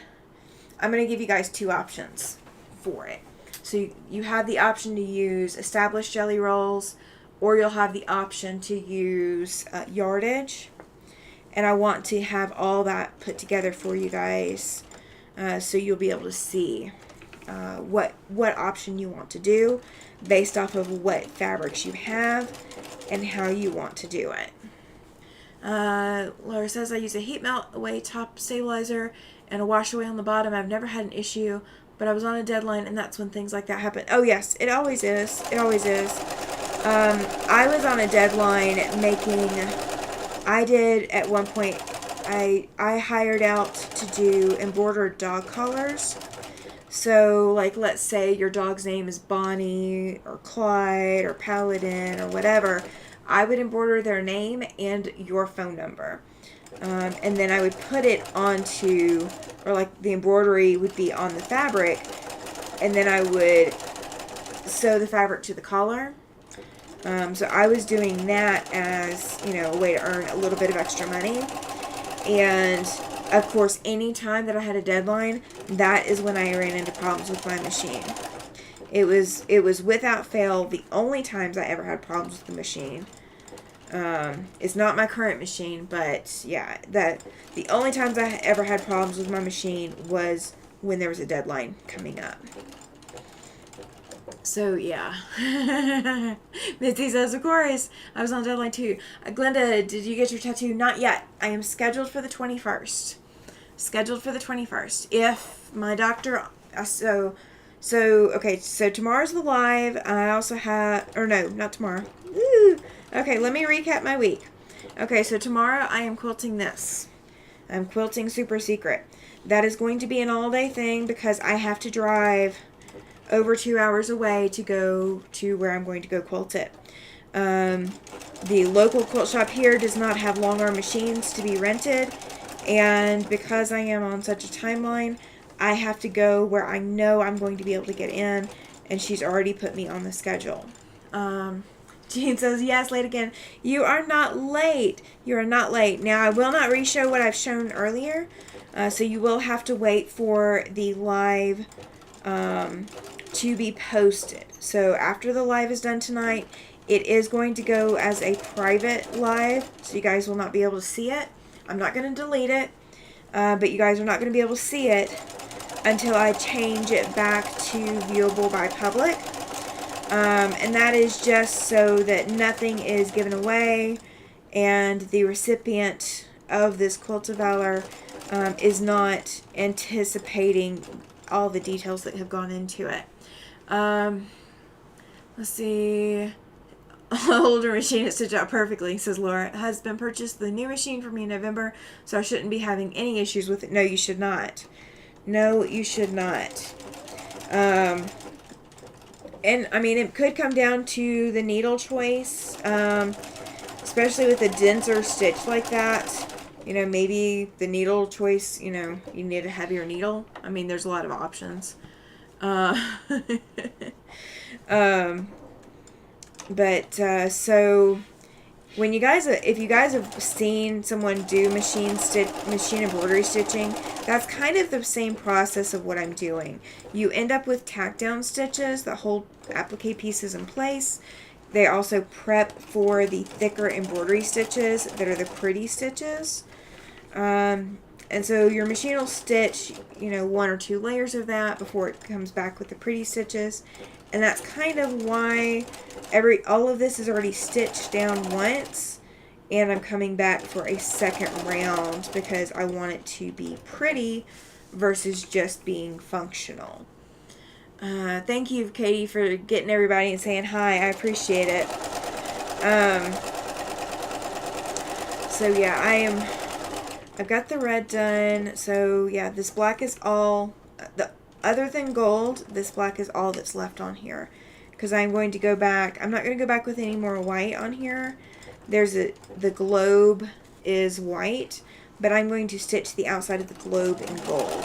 I'm going to give you guys two options for it. So you have the option to use established jelly rolls, or you'll have the option to use yardage. And I want to have all that put together for you guys, so you'll be able to see what option you want to do based off of what fabrics you have and how you want to do it. Laura says, I use a heat melt away top stabilizer and a wash away on the bottom. I've never had an issue, but I was on a deadline, and that's when things like that happen. Oh yes, it always is. It always is. I was on a deadline making, I did at one point, I hired out to do embroidered dog collars. So, like, let's say your dog's name is Bonnie or Clyde or Paladin or whatever. I would embroider their name and your phone number. And then I would put it onto, or like the embroidery would be on the fabric, and then I would sew the fabric to the collar. So I was doing that as, a way to earn a little bit of extra money. And of course, any time that I had a deadline, that is when I ran into problems with my machine. It was without fail the only times I ever had problems with the machine. It's not my current machine, but yeah, the only times I ever had problems with my machine was when there was a deadline coming up. So yeah. Mitzi says, of course, I was on deadline too. Glenda, did you get your tattoo? Not yet. I am scheduled for the 21st. If my doctor, okay, so tomorrow's the live. I also have, or no, not tomorrow. Woo. Okay, let me recap my week. Okay, so tomorrow I am quilting this. I'm quilting Super Secret. That is going to be an all-day thing because I have to drive over 2 hours away to go to where I'm going to go quilt it. The local quilt shop here does not have long arm machines to be rented, and because I am on such a timeline, I have to go where I know I'm going to be able to get in, and she's already put me on the schedule. Jean says, yes, late again. You are not late. You are not late. Now, I will not re-show what I've shown earlier, so you will have to wait for the live to be posted. So after the live is done tonight, it is going to go as a private live, so you guys will not be able to see it. I'm not going to delete it, but you guys are not going to be able to see it until I change it back to viewable by public. And that is just so that nothing is given away, and the recipient of this Quilt of Valor is not anticipating all the details that have gone into it. Let's see. Older machine it stitched out perfectly, says Laura. Has been purchased the new machine for me in November, so I shouldn't be having any issues with it. No, you should not. No, you should not. And I mean, it could come down to the needle choice, especially with a denser stitch like that. You know, maybe the needle choice, you know, you need a heavier needle. I mean, there's a lot of options. So when you guys, if you guys have seen someone do machine embroidery stitching, that's kind of the same process of what I'm doing. You end up with tack down stitches that hold applique pieces in place. They also prep for the thicker embroidery stitches that are the pretty stitches. And so your machine will stitch, you know, 1 or 2 layers of that before it comes back with the pretty stitches. And that's kind of why all of this is already stitched down once, and I'm coming back for a second round because I want it to be pretty versus just being functional. Thank you, Katie, for getting everybody and saying hi. I appreciate it. So yeah, I've got the red done. So yeah, this black is all other than gold, this black is all that's left on here. Because I'm going to go back. I'm not going to go back with any more white on here. The globe is white, but I'm going to stitch the outside of the globe in gold.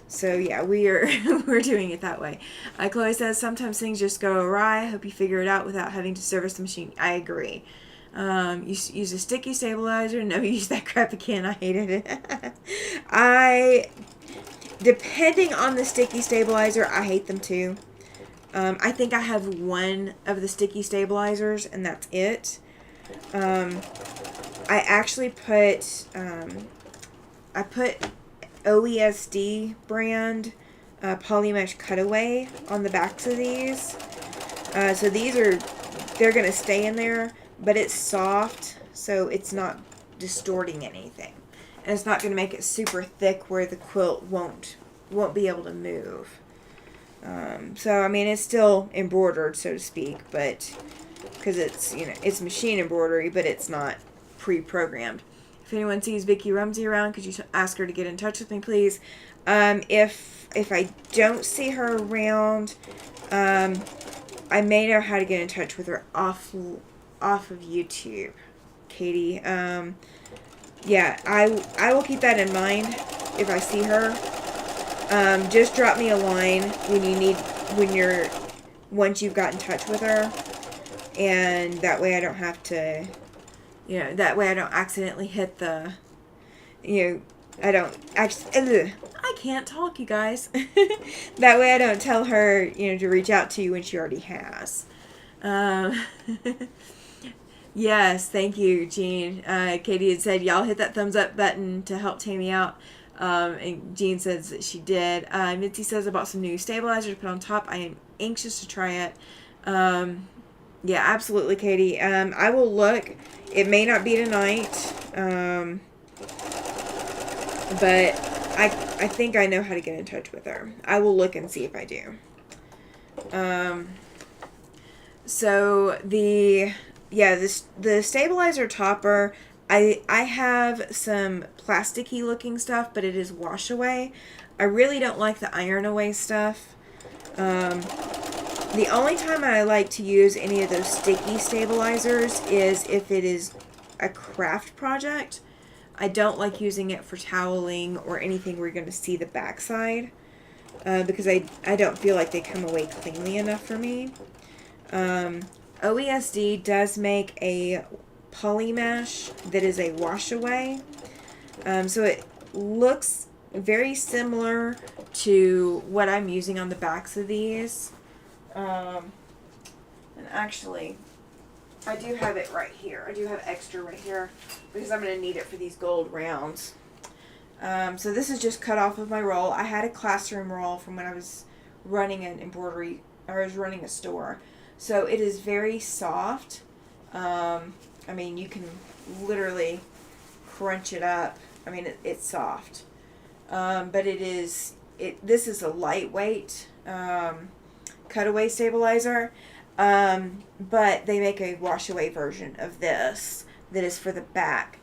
So yeah, we're doing it that way. Chloe says, sometimes things just go awry. I hope you figure it out without having to service the machine. I agree. You use a sticky stabilizer. No, use that crap again. I hated it. Depending on the sticky stabilizer, I hate them too. I think I have one of the sticky stabilizers, and that's it. I actually put, I put OESD brand polymesh cutaway on the backs of these. So they're going to stay in there. But it's soft, so it's not distorting anything. And it's not going to make it super thick where the quilt won't be able to move. So, I mean, it's still embroidered, so to speak, but because it's, you know, it's machine embroidery, but it's not pre-programmed. If anyone sees Vicky Rumsey around, could you ask her to get in touch with me, please? If I don't see her around, I may know how to get in touch with her off of YouTube, Katie. Yeah, I will keep that in mind if I see her. Just drop me a line once you've got in touch with her, and that way I don't have to, you know, that way I don't accidentally hit the, you know, I can't talk, you guys. That way I don't tell her, you know, to reach out to you when she already has. Yes, thank you, Jean. Katie had said, y'all hit that thumbs up button to help Tammy out. And Jean says that she did. Mitzi says, I bought some new stabilizer to put on top. I am anxious to try it. Yeah, absolutely, Katie. I will look. It may not be tonight. But I think I know how to get in touch with her. I will look and see if I do. So the stabilizer topper, I have some plasticky looking stuff, but it is wash away. I really don't like the iron away stuff. The only time I like to use any of those sticky stabilizers is if it is a craft project. I don't like using it for toweling or anything where you're going to see the backside, because I don't feel like they come away cleanly enough for me. OESD does make a poly mesh that is a wash away. So it looks very similar to what I'm using on the backs of these. And actually, I do have it right here. I do have extra right here because I'm going to need it for these gold rounds. So this is just cut off of my roll. I had a classroom roll from when I was running an embroidery, or I was running a store. So it is very soft. I mean, you can literally crunch it up. I mean, it's soft. But this is a lightweight cutaway stabilizer. But they make a wash away version of this that is for the back.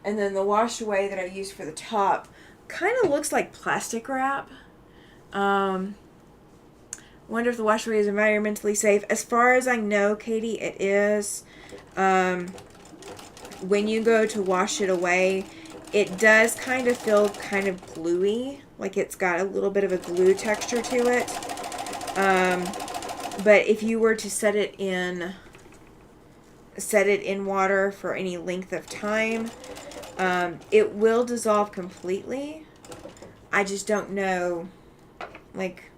And then the wash away that I use for the top kind of looks like plastic wrap. Wonder if the wash away is environmentally safe. As far as I know, Katie, it is. When you go to wash it away, it does kind of feel kind of gluey. Like it's got a little bit of a glue texture to it. But if you were to set it in water for any length of time, it will dissolve completely. I just don't know, like,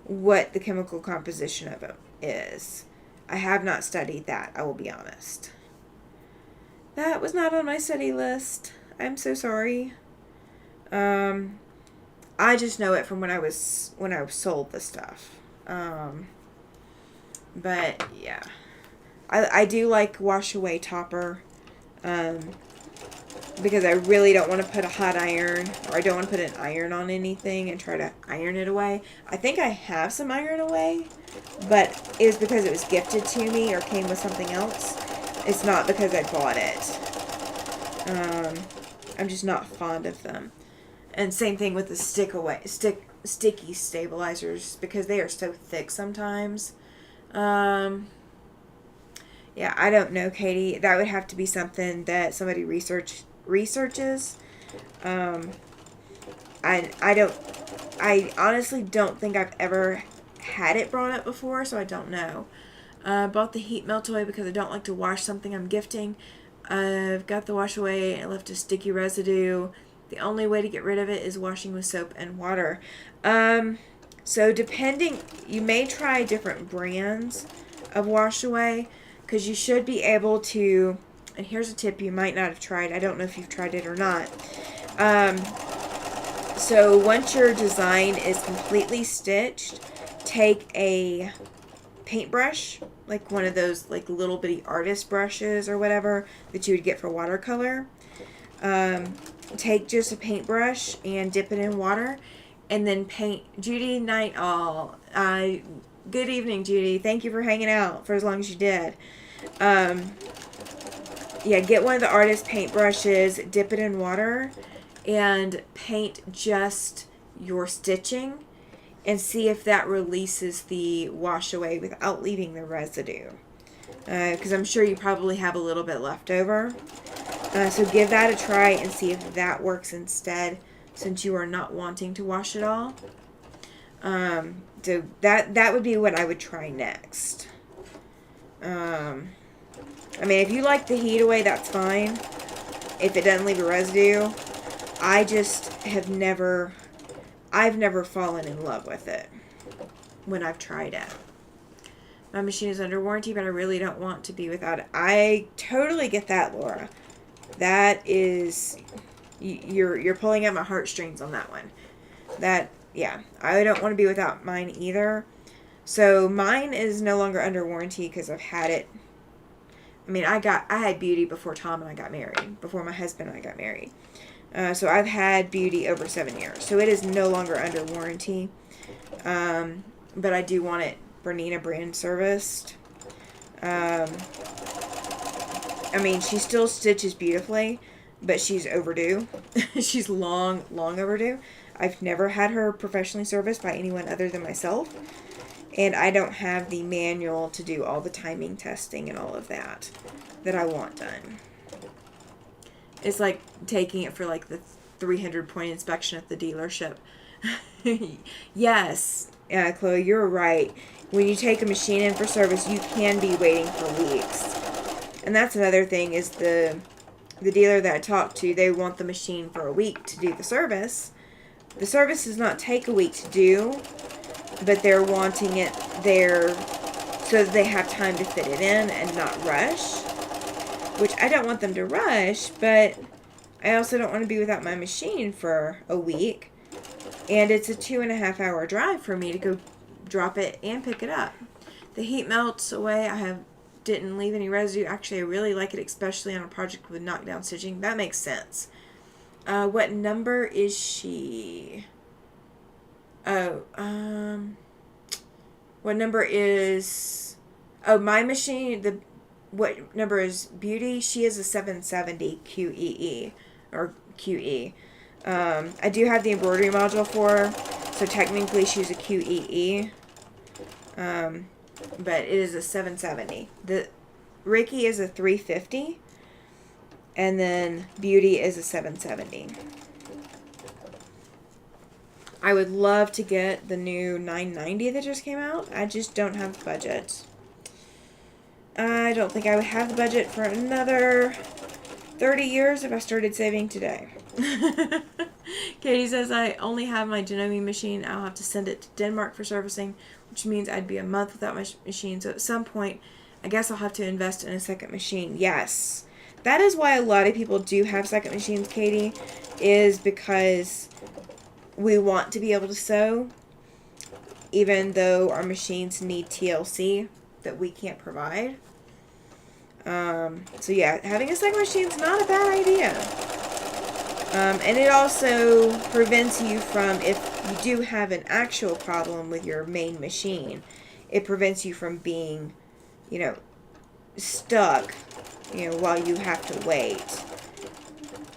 what the chemical composition of it is. I have not studied that, I will be honest. That was not on my study list. I'm so sorry. I just know it from when I was sold the stuff. But yeah, I do like wash away topper, because I really don't want to put a hot iron, or I don't want to put an iron on anything and try to iron it away. I think I have some iron away, but it was because it was gifted to me or came with something else. It's not because I bought it. I'm just not fond of them. And same thing with the sticky stabilizers, because they are so thick sometimes. Yeah, I don't know, Katie. That would have to be something that somebody researches. I honestly don't think I've ever had it brought up before, so I don't know. Bought the heat melt away because I don't like to wash something I'm gifting. I've got the wash away and left a sticky residue. The only way to get rid of it is washing with soap and water. So depending, you may try different brands of wash away, because you should be able to, and here's a tip you might not have tried. I don't know if you've tried it or not. So once your design is completely stitched, take a paintbrush, like one of those like little bitty artist brushes or whatever that you would get for watercolor. Take just a paintbrush and dip it in water, and then paint. Judy, night all. Good evening, Judy. Thank you for hanging out for as long as you did. Yeah, get one of the artist paintbrushes, dip it in water, and paint just your stitching, and see if that releases the wash away without leaving the residue. Because I'm sure you probably have a little bit left over. So give that a try and see if that works instead, since you are not wanting to wash it all. So that would be what I would try next. I mean, if you like the heat away, that's fine. If it doesn't leave a residue, I've never fallen in love with it when I've tried it. My machine is under warranty, but I really don't want to be without it. I totally get that, Laura. That is, you're pulling at my heartstrings on that one. Yeah, I don't want to be without mine either. So mine is no longer under warranty because I've had it. I mean, I had Beauty before Tom and I got married, before my husband and I got married. So I've had Beauty over 7 years. So it is no longer under warranty. But I do want it Bernina brand serviced. I mean, she still stitches beautifully, but she's overdue. She's long overdue. I've never had her professionally serviced by anyone other than myself. And I don't have the manual to do all the timing testing and all of that I want done. It's like taking it for like the 300-point inspection at the dealership. Yes, Chloe, you're right. When you take a machine in for service, you can be waiting for weeks. And that's another thing is the dealer that I talked to, they want the machine for a week to do the service. The service does not take a week to do, but they're wanting it there so that they have time to fit it in and not rush. Which I don't want them to rush, but I also don't want to be without my machine for a week. And it's a 2.5-hour drive for me to go drop it and pick it up. The heat melts away. Didn't leave any residue. Actually, I really like it, especially on a project with knockdown stitching. That makes sense. What number is she? Oh, What number is... Oh, my machine, what number is Beauty? She is a 770 QEE, or QE. I do have the embroidery module for her, so technically she's a QEE. But it is a 770. The Reiki is a 350, and then Beauty is a 770. I would love to get the new 990 that just came out. I just don't have the budget. I don't think I would have the budget for another 30 years if I started saving today. Katie says, I only have my Janome machine. I'll have to send it to Denmark for servicing, which means I'd be a month without my machine. So at some point, I guess I'll have to invest in a second machine. Yes. That is why a lot of people do have second machines, Katie, is because we want to be able to sew, even though our machines need TLC that we can't provide. So yeah, having a second machine is not a bad idea. And it also prevents you from, if you do have an actual problem with your main machine, it prevents you from being, stuck, while you have to wait.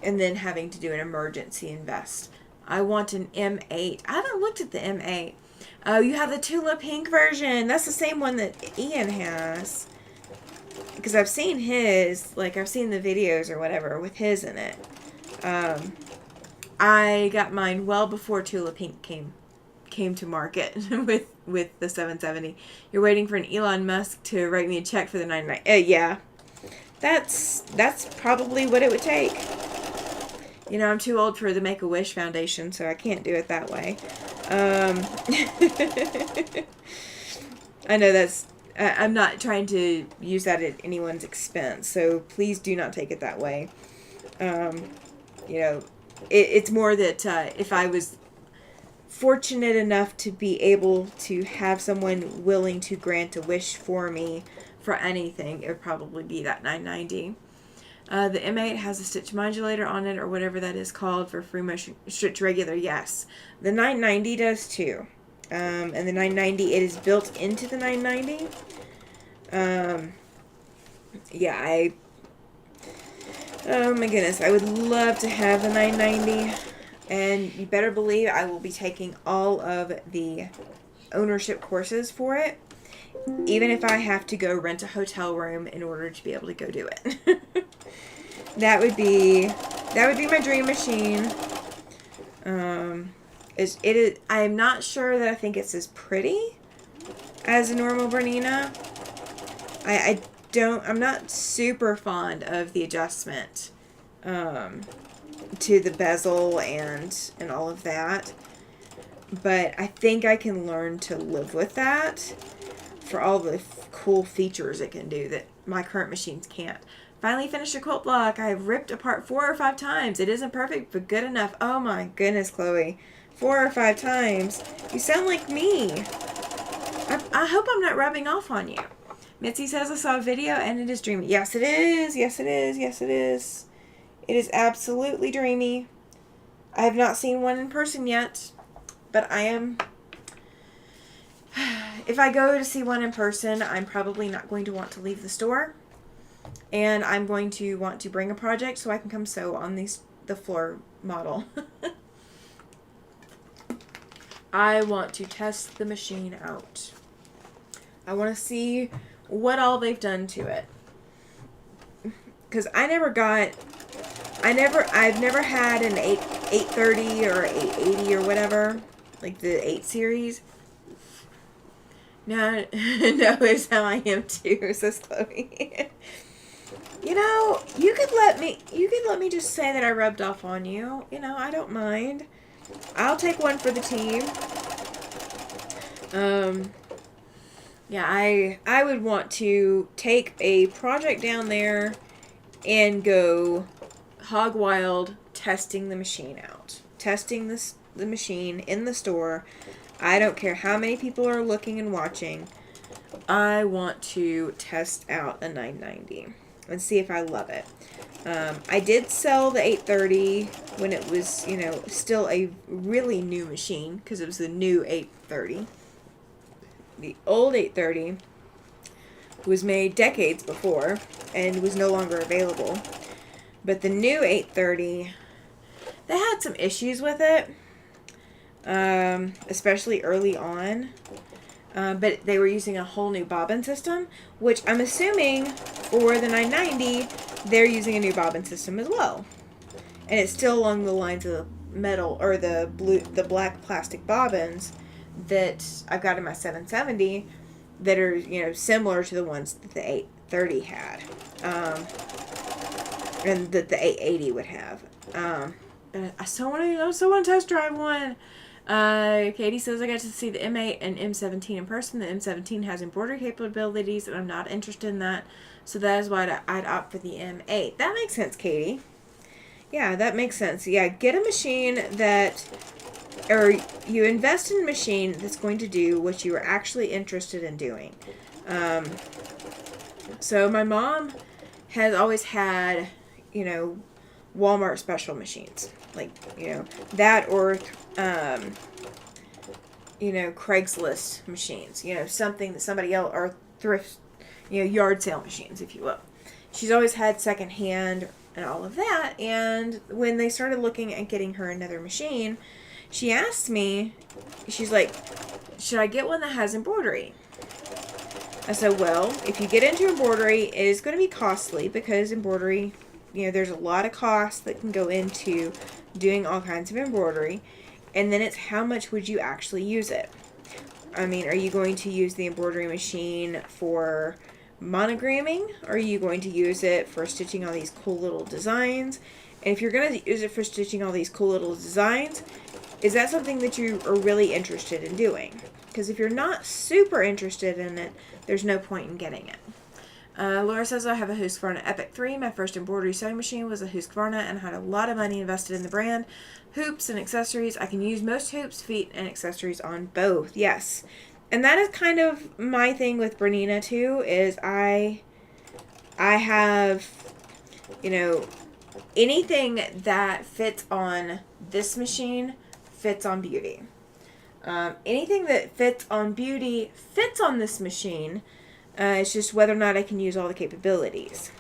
And then having to do an emergency invest. I want an M8. I haven't looked at the M8. Oh, you have the Tula Pink version. That's the same one that Ian has. Because I've seen his, I've seen the videos or whatever with his in it. I got mine well before Tula Pink came to market with the 770. You're waiting for an Elon Musk to write me a check for the 990. Yeah. That's probably what it would take. I'm too old for the Make-A-Wish Foundation, so I can't do it that way. I know that's... I'm not trying to use that at anyone's expense, so please do not take it that way. It's more that if I was fortunate enough to be able to have someone willing to grant a wish for me for anything, it would probably be that 990. The M8 has a stitch modulator on it, or whatever that is called, for free motion stitch regular. Yes, the 990 does too. And the 990, it is built into the 990. Yeah, oh my goodness, I would love to have the 990, and you better believe I will be taking all of the ownership courses for it, even if I have to go rent a hotel room in order to be able to go do it. That would be my dream machine. I am not sure that I think it's as pretty as a normal Bernina. I'm not super fond of the adjustment to the bezel and all of that, but I think I can learn to live with that for all the cool features it can do that my current machines can't. Finally finished a quilt block. I have ripped apart 4 or 5 times. It isn't perfect, but good enough. Oh my goodness, Chloe. 4 or 5 times. You sound like me. I hope I'm not rubbing off on you. Mitzi says I saw a video and it is dreamy. Yes, it is. Yes, it is. Yes, it is. It is absolutely dreamy. I have not seen one in person yet, but I am... If I go to see one in person, I'm probably not going to want to leave the store. And I'm going to want to bring a project so I can come sew on the floor model. I want to test the machine out. I want to see what all they've done to it. Because I've never had an 830 or 880 or whatever. Like the 8 series. No, it's how I am too, says Chloe. You could let me just say that I rubbed off on you. I don't mind. I'll take one for the team. Yeah, I would want to take a project down there and go hog wild testing the machine out. Testing the machine in the store. I don't care how many people are looking and watching. I want to test out a 990 and see if I love it. I did sell the 830 when it was, still a really new machine, because it was the new 830. the old 830 was made decades before and was no longer available. But the new 830, they had some issues with it, especially early on. But they were using a whole new bobbin system, which I'm assuming for the 990, they're using a new bobbin system as well. And it's still along the lines of the metal or the black plastic bobbins that I've got in my 770 that are, you know, similar to the ones that the 830 had, and that the 880 would have. But I still want to test drive one. Katie says, I got to see the M8 and M17 in person. The M17 has embroidery capabilities, and I'm not interested in that. So that is why I'd opt for the M8. That makes sense, Katie. Yeah, that makes sense. Yeah, get a machine or you invest in a machine that's going to do what you are actually interested in doing. So my mom has always had, you know, Walmart special machines. Like, you know, that or, you know, Craigslist machines. You know, something that somebody else, or thrift, you know, yard sale machines, if you will. She's always had secondhand and all of that. And when they started looking at getting her another machine, she asked me, she's like, should I get one that has embroidery? I said, well, if you get into embroidery, it is going to be costly because embroidery, you know, there's a lot of costs that can go into doing all kinds of embroidery. And then it's how much would you actually use it? I mean, are you going to use the embroidery machine for monogramming? Or are you going to use it for stitching all these cool little designs? And if you're going to use it for stitching all these cool little designs, is that something that you are really interested in doing? Because if you're not super interested in it, there's no point in getting it. Laura says, I have a Husqvarna Epic 3. My first embroidery sewing machine was a Husqvarna and had a lot of money invested in the brand. Hoops and accessories. I can use most hoops, feet, and accessories on both. Yes. And that is kind of my thing with Bernina, too, is I have, you know, anything that fits on this machine fits on Beauty. Anything that fits on Beauty fits on this machine. It's just whether or not I can use all the capabilities.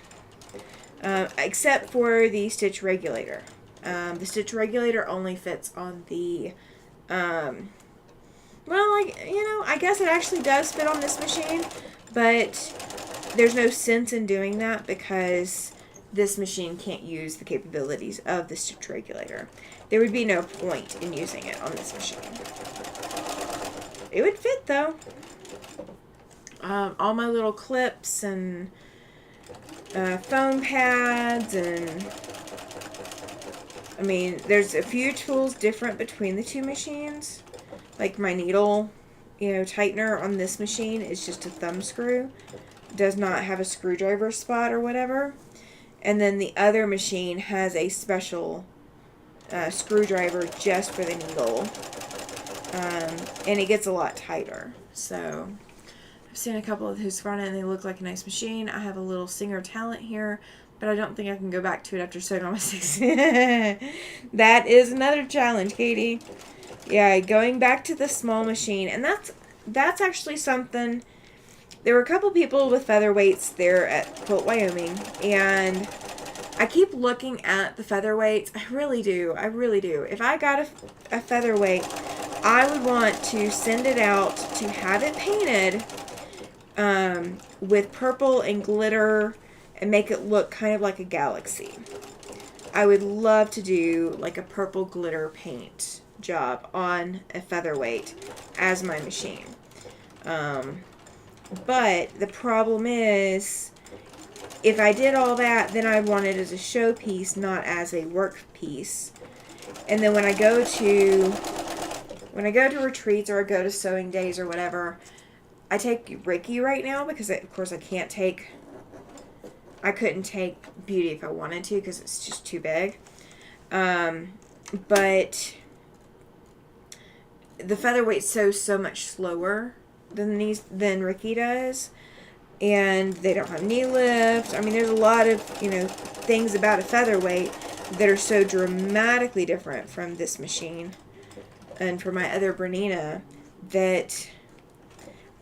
Except for the stitch regulator. The stitch regulator only fits on the, well, like, you know, I guess it actually does fit on this machine, but there's no sense in doing that because this machine can't use the capabilities of the stitch regulator. There would be no point in using it on this machine. It would fit, though. All my little clips and foam pads, and I mean, there's a few tools different between the two machines. Like my needle, you know, tightener on this machine is just a thumb screw. Does not have a screwdriver spot or whatever. And then the other machine has a special screwdriver just for the needle. And it gets a lot tighter. So I've seen a couple of Husqvarna and they look like a nice machine. I have a little Singer Talent here, but I don't think I can go back to it after sewing on my 6. That is another challenge, Katie. Yeah, going back to the small machine. And that's actually something. There were a couple people with featherweights there at Quilt Wyoming, and I keep looking at the featherweights. I really do. If I got a featherweight, I would want to send it out to have it painted with purple and glitter and make it look kind of like a galaxy. I would love to do like a purple glitter paint job on a featherweight as my machine. But the problem is, if I did all that, then I'd want it as a showpiece, not as a work piece. And then when I go to retreats or I go to sewing days or whatever, I take Reiki right now because, of course, I couldn't take Beauty if I wanted to because it's just too big. But the featherweight sews so much slower than Reiki does, and they don't have knee lift. I mean, there's a lot of, you know, things about a featherweight that are so dramatically different from this machine and from my other Bernina that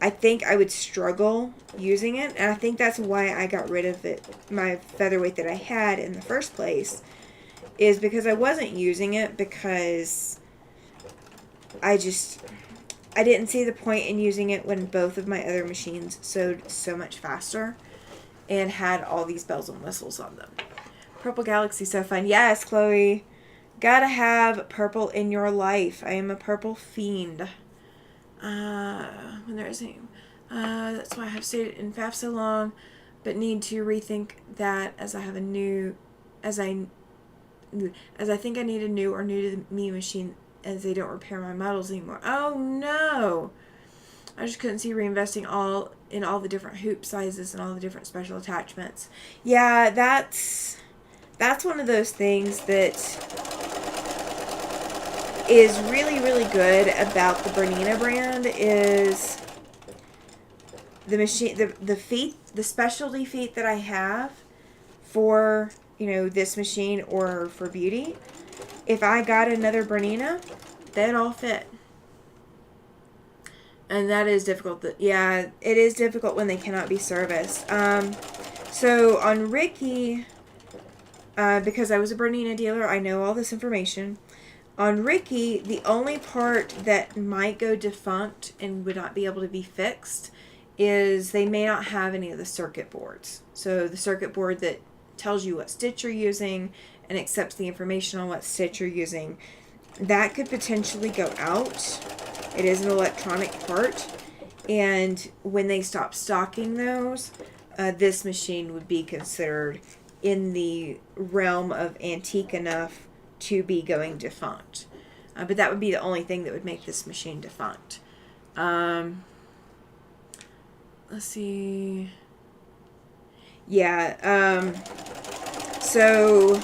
I think I would struggle using it. And I think that's why I got rid of it, my featherweight that I had in the first place, is because I wasn't using it, because I didn't see the point in using it when both of my other machines sewed so much faster and had all these bells and whistles on them. Purple Galaxy, so fun. Yes, Chloe. Gotta have purple in your life. I am a purple fiend. When there is that's why I have stayed in FAF so long, but need to rethink that as I have a new, as I think I need a new or new to me machine, as they don't repair my models anymore. Oh no! I just couldn't see reinvesting in all the different hoop sizes and all the different special attachments. Yeah, that's one of those things that is really, really good about the Bernina brand, is the machine, the feet, the specialty feet that I have for, this machine or for beauty. If I got another Bernina, they'd all fit. And that is difficult. Yeah, it is difficult when they cannot be serviced. So on Ricky, because I was a Bernina dealer, I know all this information. On Ricky, the only part that might go defunct and would not be able to be fixed is they may not have any of the circuit boards. So the circuit board that tells you what stitch you're using and accepts the information on what stitch you're using, that could potentially go out. It is an electronic part, and when they stop stocking those, this machine would be considered in the realm of antique enough to be going defunct. But that would be the only thing that would make this machine defunct. Let's see. Yeah, so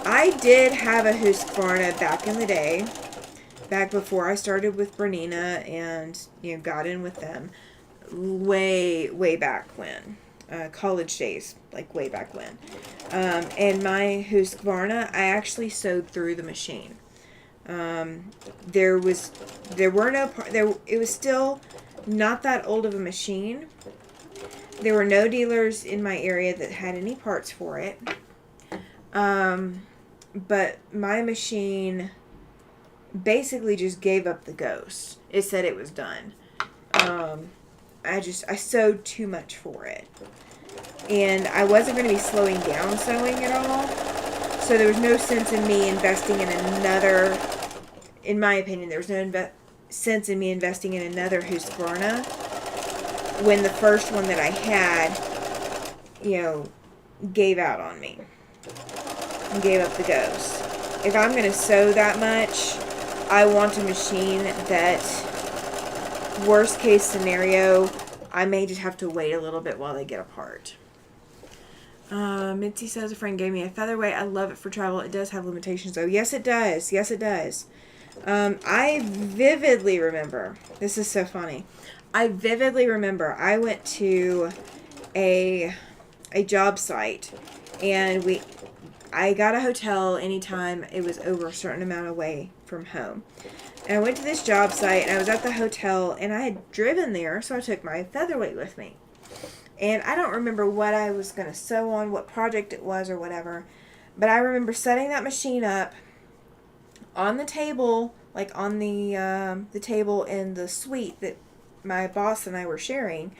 I did have a Husqvarna back in the day, back before I started with Bernina and, got in with them way back when. College days, like way back when. And my Husqvarna, I actually sewed through the machine. It was still not that old of a machine. There were no dealers in my area that had any parts for it. But my machine basically just gave up the ghost. It said it was done. I sewed too much for it. And I wasn't going to be slowing down sewing at all. So there was no sense in me investing in another, in my opinion, there was no sense in me investing in another Husqvarna when the first one that I had, gave out on me and gave up the ghost. If I'm going to sew that much, I want a machine that, worst case scenario, I may just have to wait a little bit while they get apart. Mitzi says a friend gave me a featherweight. I love it for travel. It does have limitations though. Yes, it does. Yes, it does. I vividly remember. This is so funny. I vividly remember I went to a job site, and I got a hotel anytime it was over a certain amount away from home. And I went to this job site, and I was at the hotel, and I had driven there, so I took my featherweight with me. And I don't remember what I was going to sew on, what project it was or whatever, but I remember setting that machine up on the table, like on the table in the suite that my boss and I were sharing,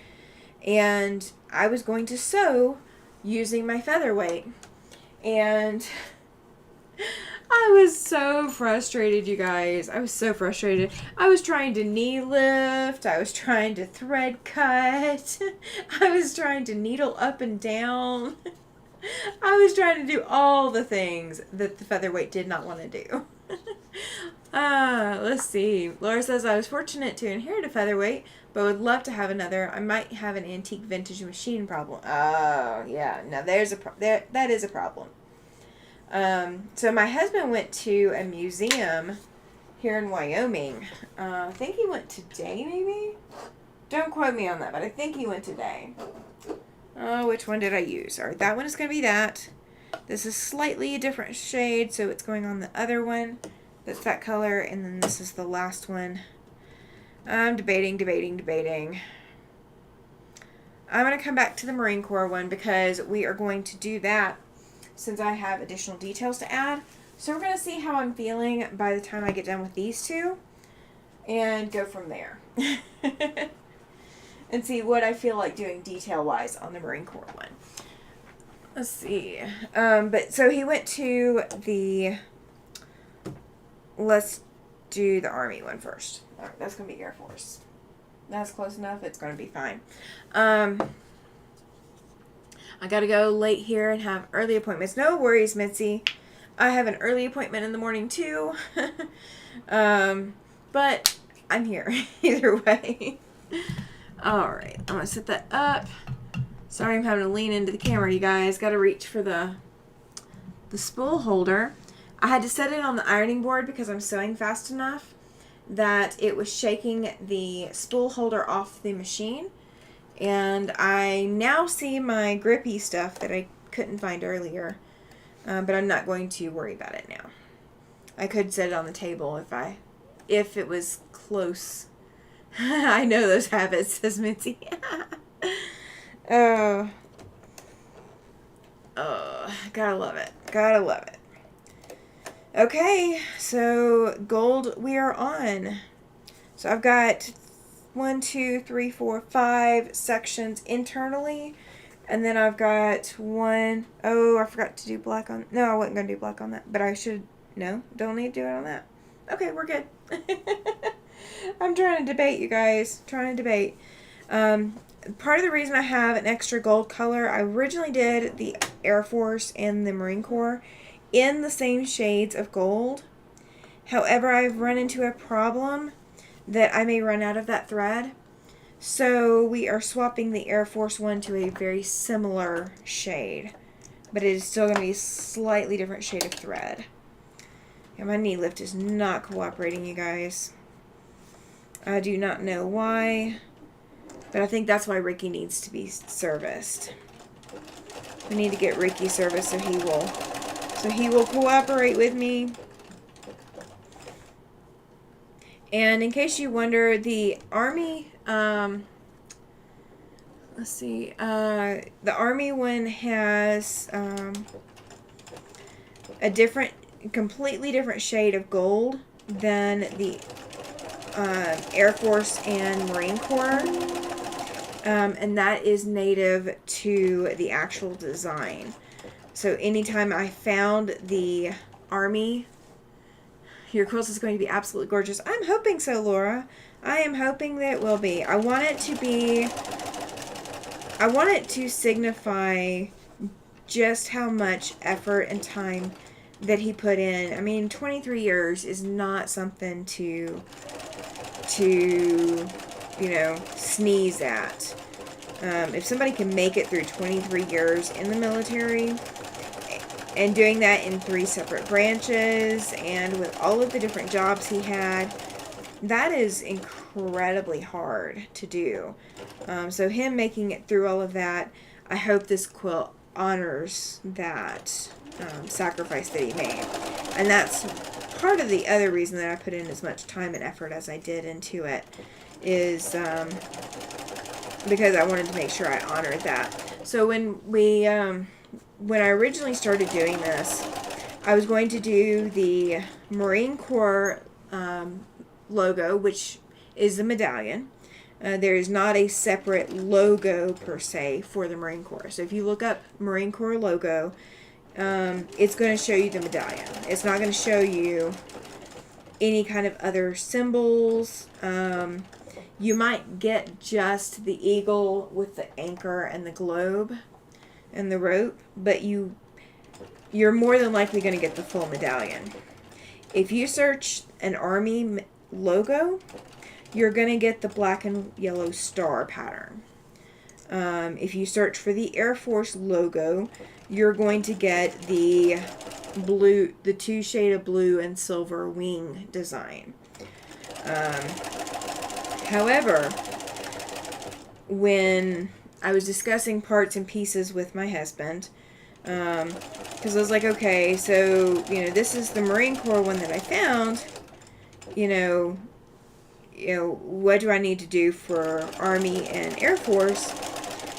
and I was going to sew using my featherweight. And I was so frustrated, you guys. I was so frustrated. I was trying to knee lift. I was trying to thread cut. I was trying to needle up and down. I was trying to do all the things that the featherweight did not want to do. Let's see. Laura says, I was fortunate to inherit a featherweight, but would love to have another. I might have an antique vintage machine problem. Oh, yeah. Now, that is a problem. So my husband went to a museum here in Wyoming. I think he went today, maybe? Don't quote me on that, but I think he went today. Oh, which one did I use? All right, that one is going to be that. This is slightly a different shade, so it's going on the other one. That's that color, and then this is the last one. I'm debating. I'm going to come back to the Marine Corps one because we are going to do that since I have additional details to add. So we're going to see how I'm feeling by the time I get done with these two and go from there. And see what I feel like doing detail-wise on the Marine Corps one. Let's see. But so he went to the... Let's do the Army one first. All right, that's going to be Air Force. That's close enough. It's going to be fine. I got to go late here and have early appointments. No worries, Mitzi. I have an early appointment in the morning, too. But I'm here either way. All right. I'm going to set that up. Sorry I'm having to lean into the camera, you guys. Got to reach for the spool holder. I had to set it on the ironing board because I'm sewing fast enough that it was shaking the spool holder off the machine. And I now see my grippy stuff that I couldn't find earlier. But I'm not going to worry about it now. I could set it on the table if it was close. I know those habits, says Mitzi. Gotta love it. Gotta love it. Okay, so gold we are on. So I've got 5 sections internally. And then I've got I forgot to do black on... No, I wasn't going to do black on that. But I should... No, don't need to do it on that. Okay, we're good. I'm trying to debate, you guys. Trying to debate. Part of the reason I have an extra gold color, I originally did the Air Force and the Marine Corps in the same shades of gold. However, I've run into a problem that I may run out of that thread. So we are swapping the Air Force one to a very similar shade. But it is still going to be a slightly different shade of thread. And my knee lift is not cooperating, you guys. I do not know why. But I think that's why Ricky needs to be serviced. We need to get Ricky serviced so he will cooperate with me. And in case you wonder, the Army, let's see, the Army one has a completely different shade of gold than the Air Force and Marine Corps. And that is native to the actual design. So anytime I found the Army, your quilt is going to be absolutely gorgeous. I'm hoping so, Laura. I am hoping that it will be. I want it to signify just how much effort and time that he put in. I mean, 23 years is not something to sneeze at. If somebody can make it through 23 years in the military and doing that in 3 separate branches and with all of the different jobs he had, that is incredibly hard to do. So him making it through all of that, I hope this quilt honors that sacrifice that he made. And that's part of the other reason that I put in as much time and effort as I did into it, is because I wanted to make sure I honored that. So when I originally started doing this, I was going to do the Marine Corps logo, which is the medallion. There is not a separate logo per se for the Marine Corps. So if you look up Marine Corps logo, it's going to show you the medallion. It's not going to show you any kind of other symbols. You might get just the eagle with the anchor and the globe and the rope, but you're more than likely going to get the full medallion. If you search an Army logo, you're going to get the black and yellow star pattern. If you search for the Air Force logo, you're going to get the 2 shade of blue and silver wing design. However, when I was discussing parts and pieces with my husband, because I was like, okay, so, this is the Marine Corps one that I found, what do I need to do for Army and Air Force?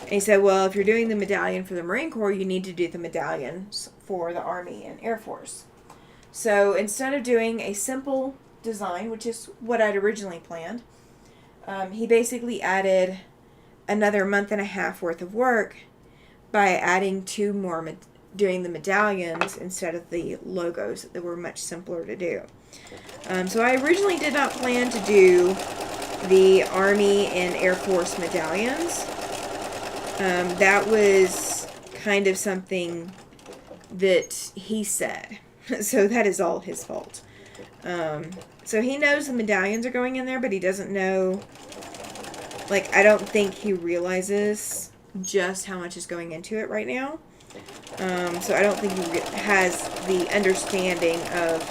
And he said, well, if you're doing the medallion for the Marine Corps, you need to do the medallions for the Army and Air Force. So instead of doing a simple design, which is what I'd originally planned, he basically added another month and a half worth of work by adding 2 more doing the medallions instead of the logos that were much simpler to do. So I originally did not plan to do the Army and Air Force medallions. That was kind of something that he said. So that is all his fault. So he knows the medallions are going in there, but he doesn't know, like, I don't think he realizes just how much is going into it right now. So I don't think he has the understanding of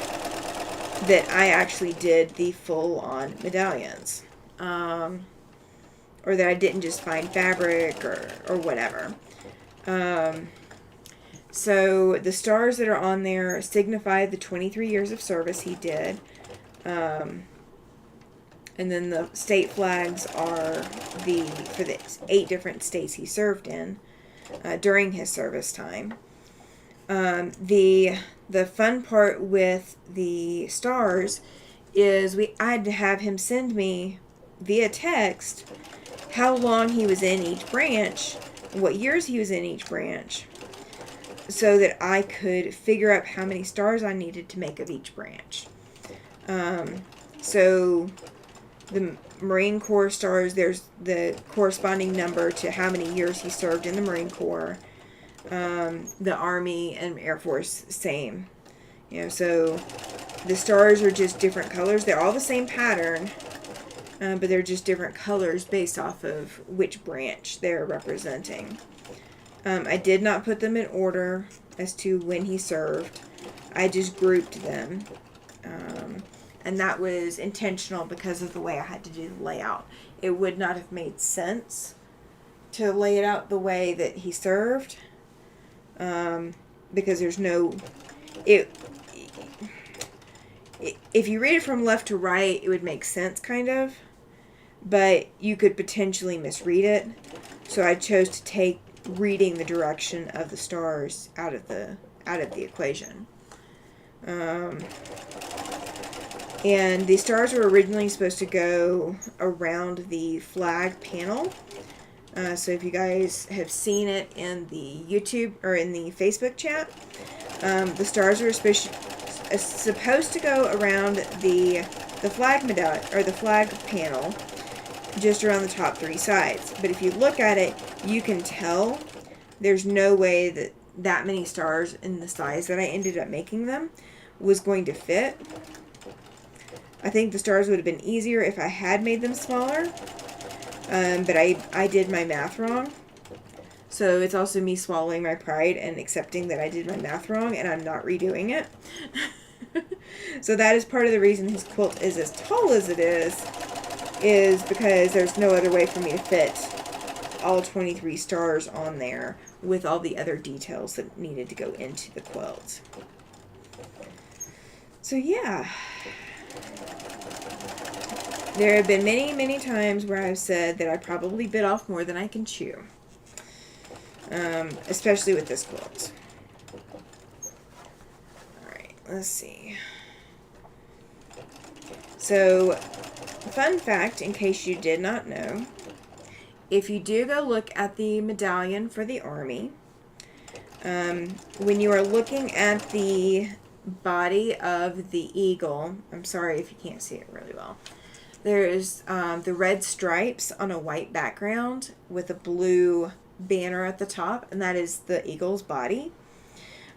that I actually did the full-on medallions. Or that I didn't just find fabric or whatever. So the stars that are on there signify the 23 years of service he did. And then the state flags are for the 8 different states he served in during his service time. The fun part with the stars is I had to have him send me via text how long he was in each branch, what years he was in each branch, so that I could figure out how many stars I needed to make of each branch. So the Marine Corps stars, there's the corresponding number to how many years he served in the Marine Corps. The Army and Air Force, same. So the stars are just different colors. They're all the same pattern, but they're just different colors based off of which branch they're representing. I did not put them in order as to when he served. I just grouped them. And that was intentional because of the way I had to do the layout. It would not have made sense to lay it out the way that he served. Because there's no... If you read it from left to right, it would make sense, kind of. But you could potentially misread it. So I chose to take reading the direction of the stars out of the equation. And the stars were originally supposed to go around the flag panel. So if you guys have seen it in the YouTube or in the Facebook chat, the stars are supposed to go around the flag medallion or the flag panel, just around the top 3 sides. But if you look at it, you can tell there's no way that many stars in the size that I ended up making them was going to fit. I think the stars would have been easier if I had made them smaller. But I did my math wrong. So it's also me swallowing my pride and accepting that I did my math wrong and I'm not redoing it. So that is part of the reason his quilt is as tall as it is because there's no other way for me to fit all 23 stars on there with all the other details that needed to go into the quilt. So yeah. There have been many, many times where I've said that I probably bit off more than I can chew. Especially with this quilt. Alright, let's see. So, fun fact, in case you did not know, if you do go look at the medallion for the Army, when you are looking at the body of the eagle, I'm sorry if you can't see it really well, there is the red stripes on a white background with a blue banner at the top, and that is the eagle's body.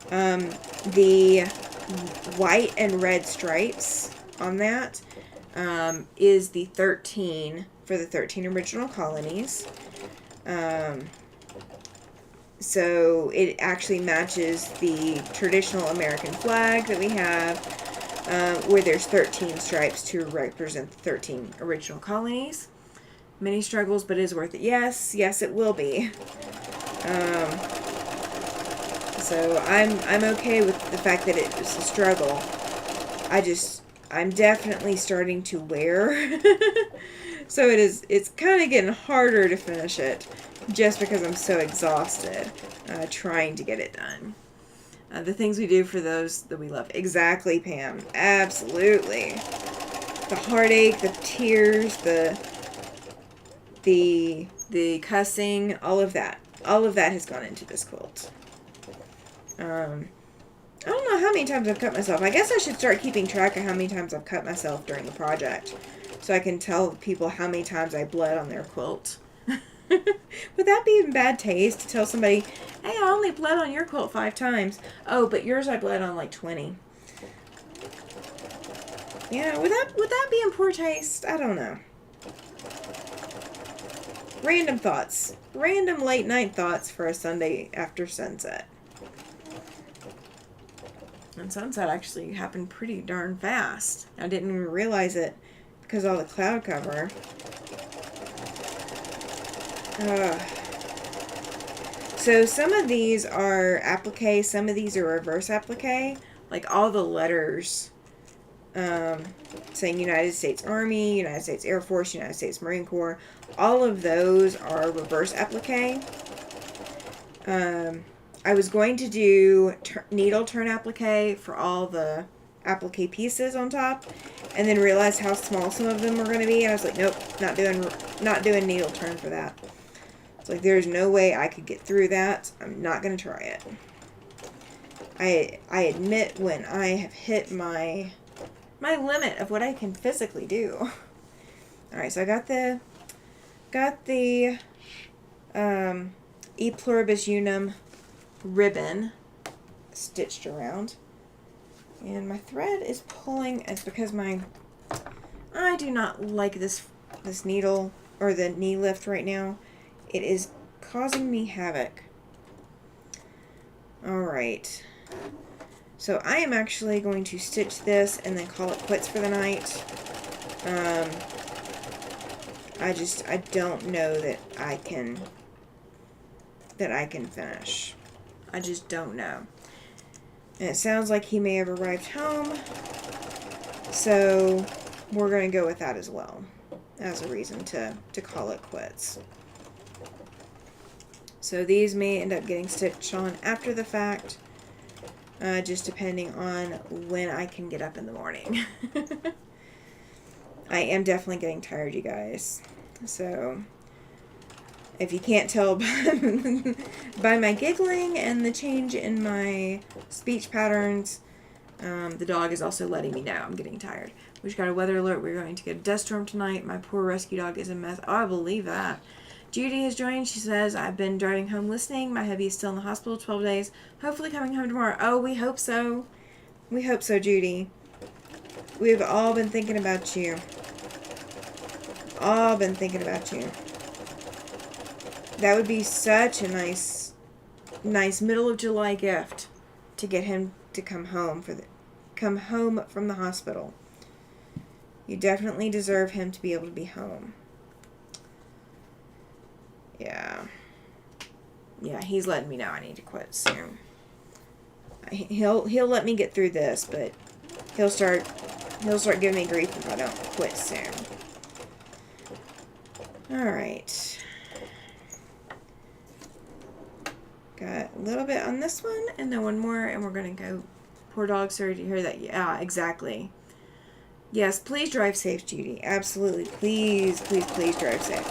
The white and red stripes on that is the 13 for the 13 original colonies. So it actually matches the traditional American flag that we have, where there's 13 stripes to represent the 13 original colonies. Many struggles, but it is worth it. Yes, it will be. So I'm okay with the fact that it was a struggle. I'm definitely starting to wear. So it's kind of getting harder to finish it. just because I'm so exhausted trying to get it done. The things we do for those that we love. Exactly, Pam. Absolutely. The heartache, the tears, the cussing, all of that. All of that has gone into this quilt. I don't know how many times I've cut myself. I guess I should start keeping track of how many times I've cut myself during the project, so I can tell people how many times I bled on their quilt. Would that be in bad taste to tell somebody, hey, I only bled on your quilt 5 times. Oh, but yours I bled on like 20. Yeah, would that be in poor taste? I don't know. Random thoughts. Random late night thoughts for a Sunday after sunset. And sunset actually happened pretty darn fast. I didn't even realize it because of all the cloud cover. So some of these are applique, some of these are reverse applique. Like all the letters saying United States Army, United States Air Force, United States Marine Corps, all of those are reverse applique. I was going to do needle turn applique for all the applique pieces on top, and then realized how small some of them were going to be, and I was like, nope, not doing needle turn for that. It's like, there's no way I could get through that. I'm not going to try it. I admit when I have hit my limit of what I can physically do. Alright, so I got the E pluribus unum ribbon stitched around. And my thread is pulling. It's because I do not like this needle or the knee lift right now. It is causing me havoc. Alright. So I am actually going to stitch this and then call it quits for the night. I don't know that I can finish. I just don't know. And it sounds like he may have arrived home. So we're going to go with that as well as a reason to call it quits. So these may end up getting stitched on after the fact, just depending on when I can get up in the morning. I am definitely getting tired, you guys. So if you can't tell by my giggling and the change in my speech patterns, the dog is also letting me know I'm getting tired. We just got a weather alert. We're going to get a dust storm tonight. My poor rescue dog is a mess. Oh, I believe that. Judy has joined. She says, I've been driving home listening. My hubby is still in the hospital 12 days. Hopefully coming home tomorrow. Oh, we hope so. We hope so, Judy. We've all been thinking about you. All been thinking about you. That would be such a nice middle of July gift to get him to come home from the hospital. You definitely deserve him to be able to be home. Yeah. Yeah, he's letting me know I need to quit soon. He'll let me get through this, but he'll start giving me grief if I don't quit soon. Alright. Got a little bit on this one, and then one more, and we're going to go. Poor dog, sorry to hear that. Yeah, exactly. Yes, please drive safe, Judy. Absolutely. Please, please, please drive safe.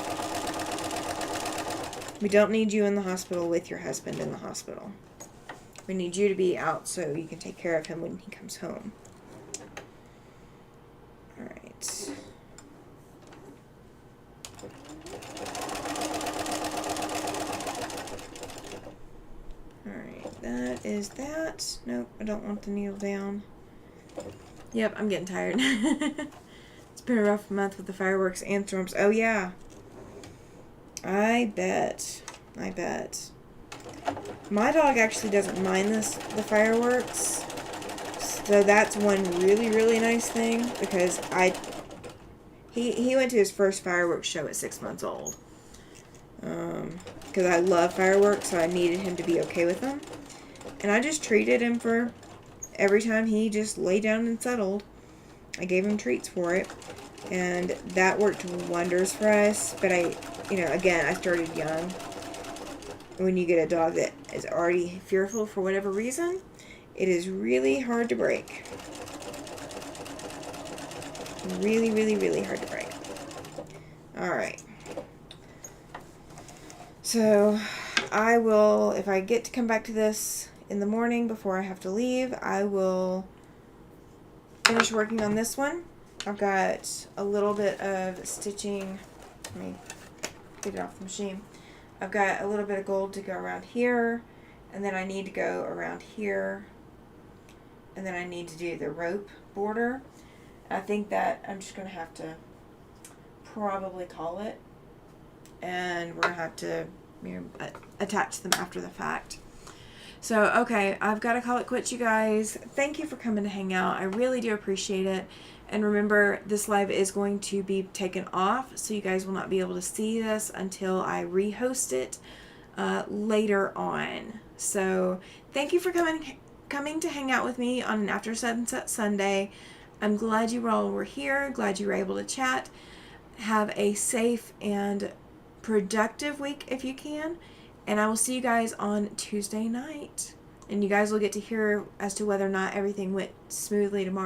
We don't need you in the hospital with your husband in the hospital. We need you to be out so you can take care of him when he comes home. Alright. Alright, that is that. Nope, I don't want the needle down. Yep, I'm getting tired. It's been a rough month with the fireworks and storms. Oh, yeah. I bet. My dog actually doesn't mind the fireworks. So that's one really, really nice thing. Because he went to his first fireworks show at 6 months old. Because I love fireworks, so I needed him to be okay with them. And I just treated him for every time he just laid down and settled. I gave him treats for it. And that worked wonders for us. But again, I started young. when you get a dog that is already fearful for whatever reason, it is really hard to break. Really, really, really hard to break. Alright. So, I will, if I get to come back to this in the morning before I have to leave, I will finish working on this one. I've got a little bit of stitching. Let me get it off the machine. I've got a little bit of gold to go around here, and then I need to go around here, and then I need to do the rope border. I think that I'm just going to have to probably call it, and we're going to have to, you know, attach them after the fact. So, okay, I've got to call it quits, you guys. Thank you for coming to hang out. I really do appreciate it. And remember, this live is going to be taken off, so you guys will not be able to see this until I rehost it later on. So, thank you for coming to hang out with me on an After Sunset Sunday. I'm glad you all were here. Glad you were able to chat. Have a safe and productive week if you can. And I will see you guys on Tuesday night. And you guys will get to hear as to whether or not everything went smoothly tomorrow.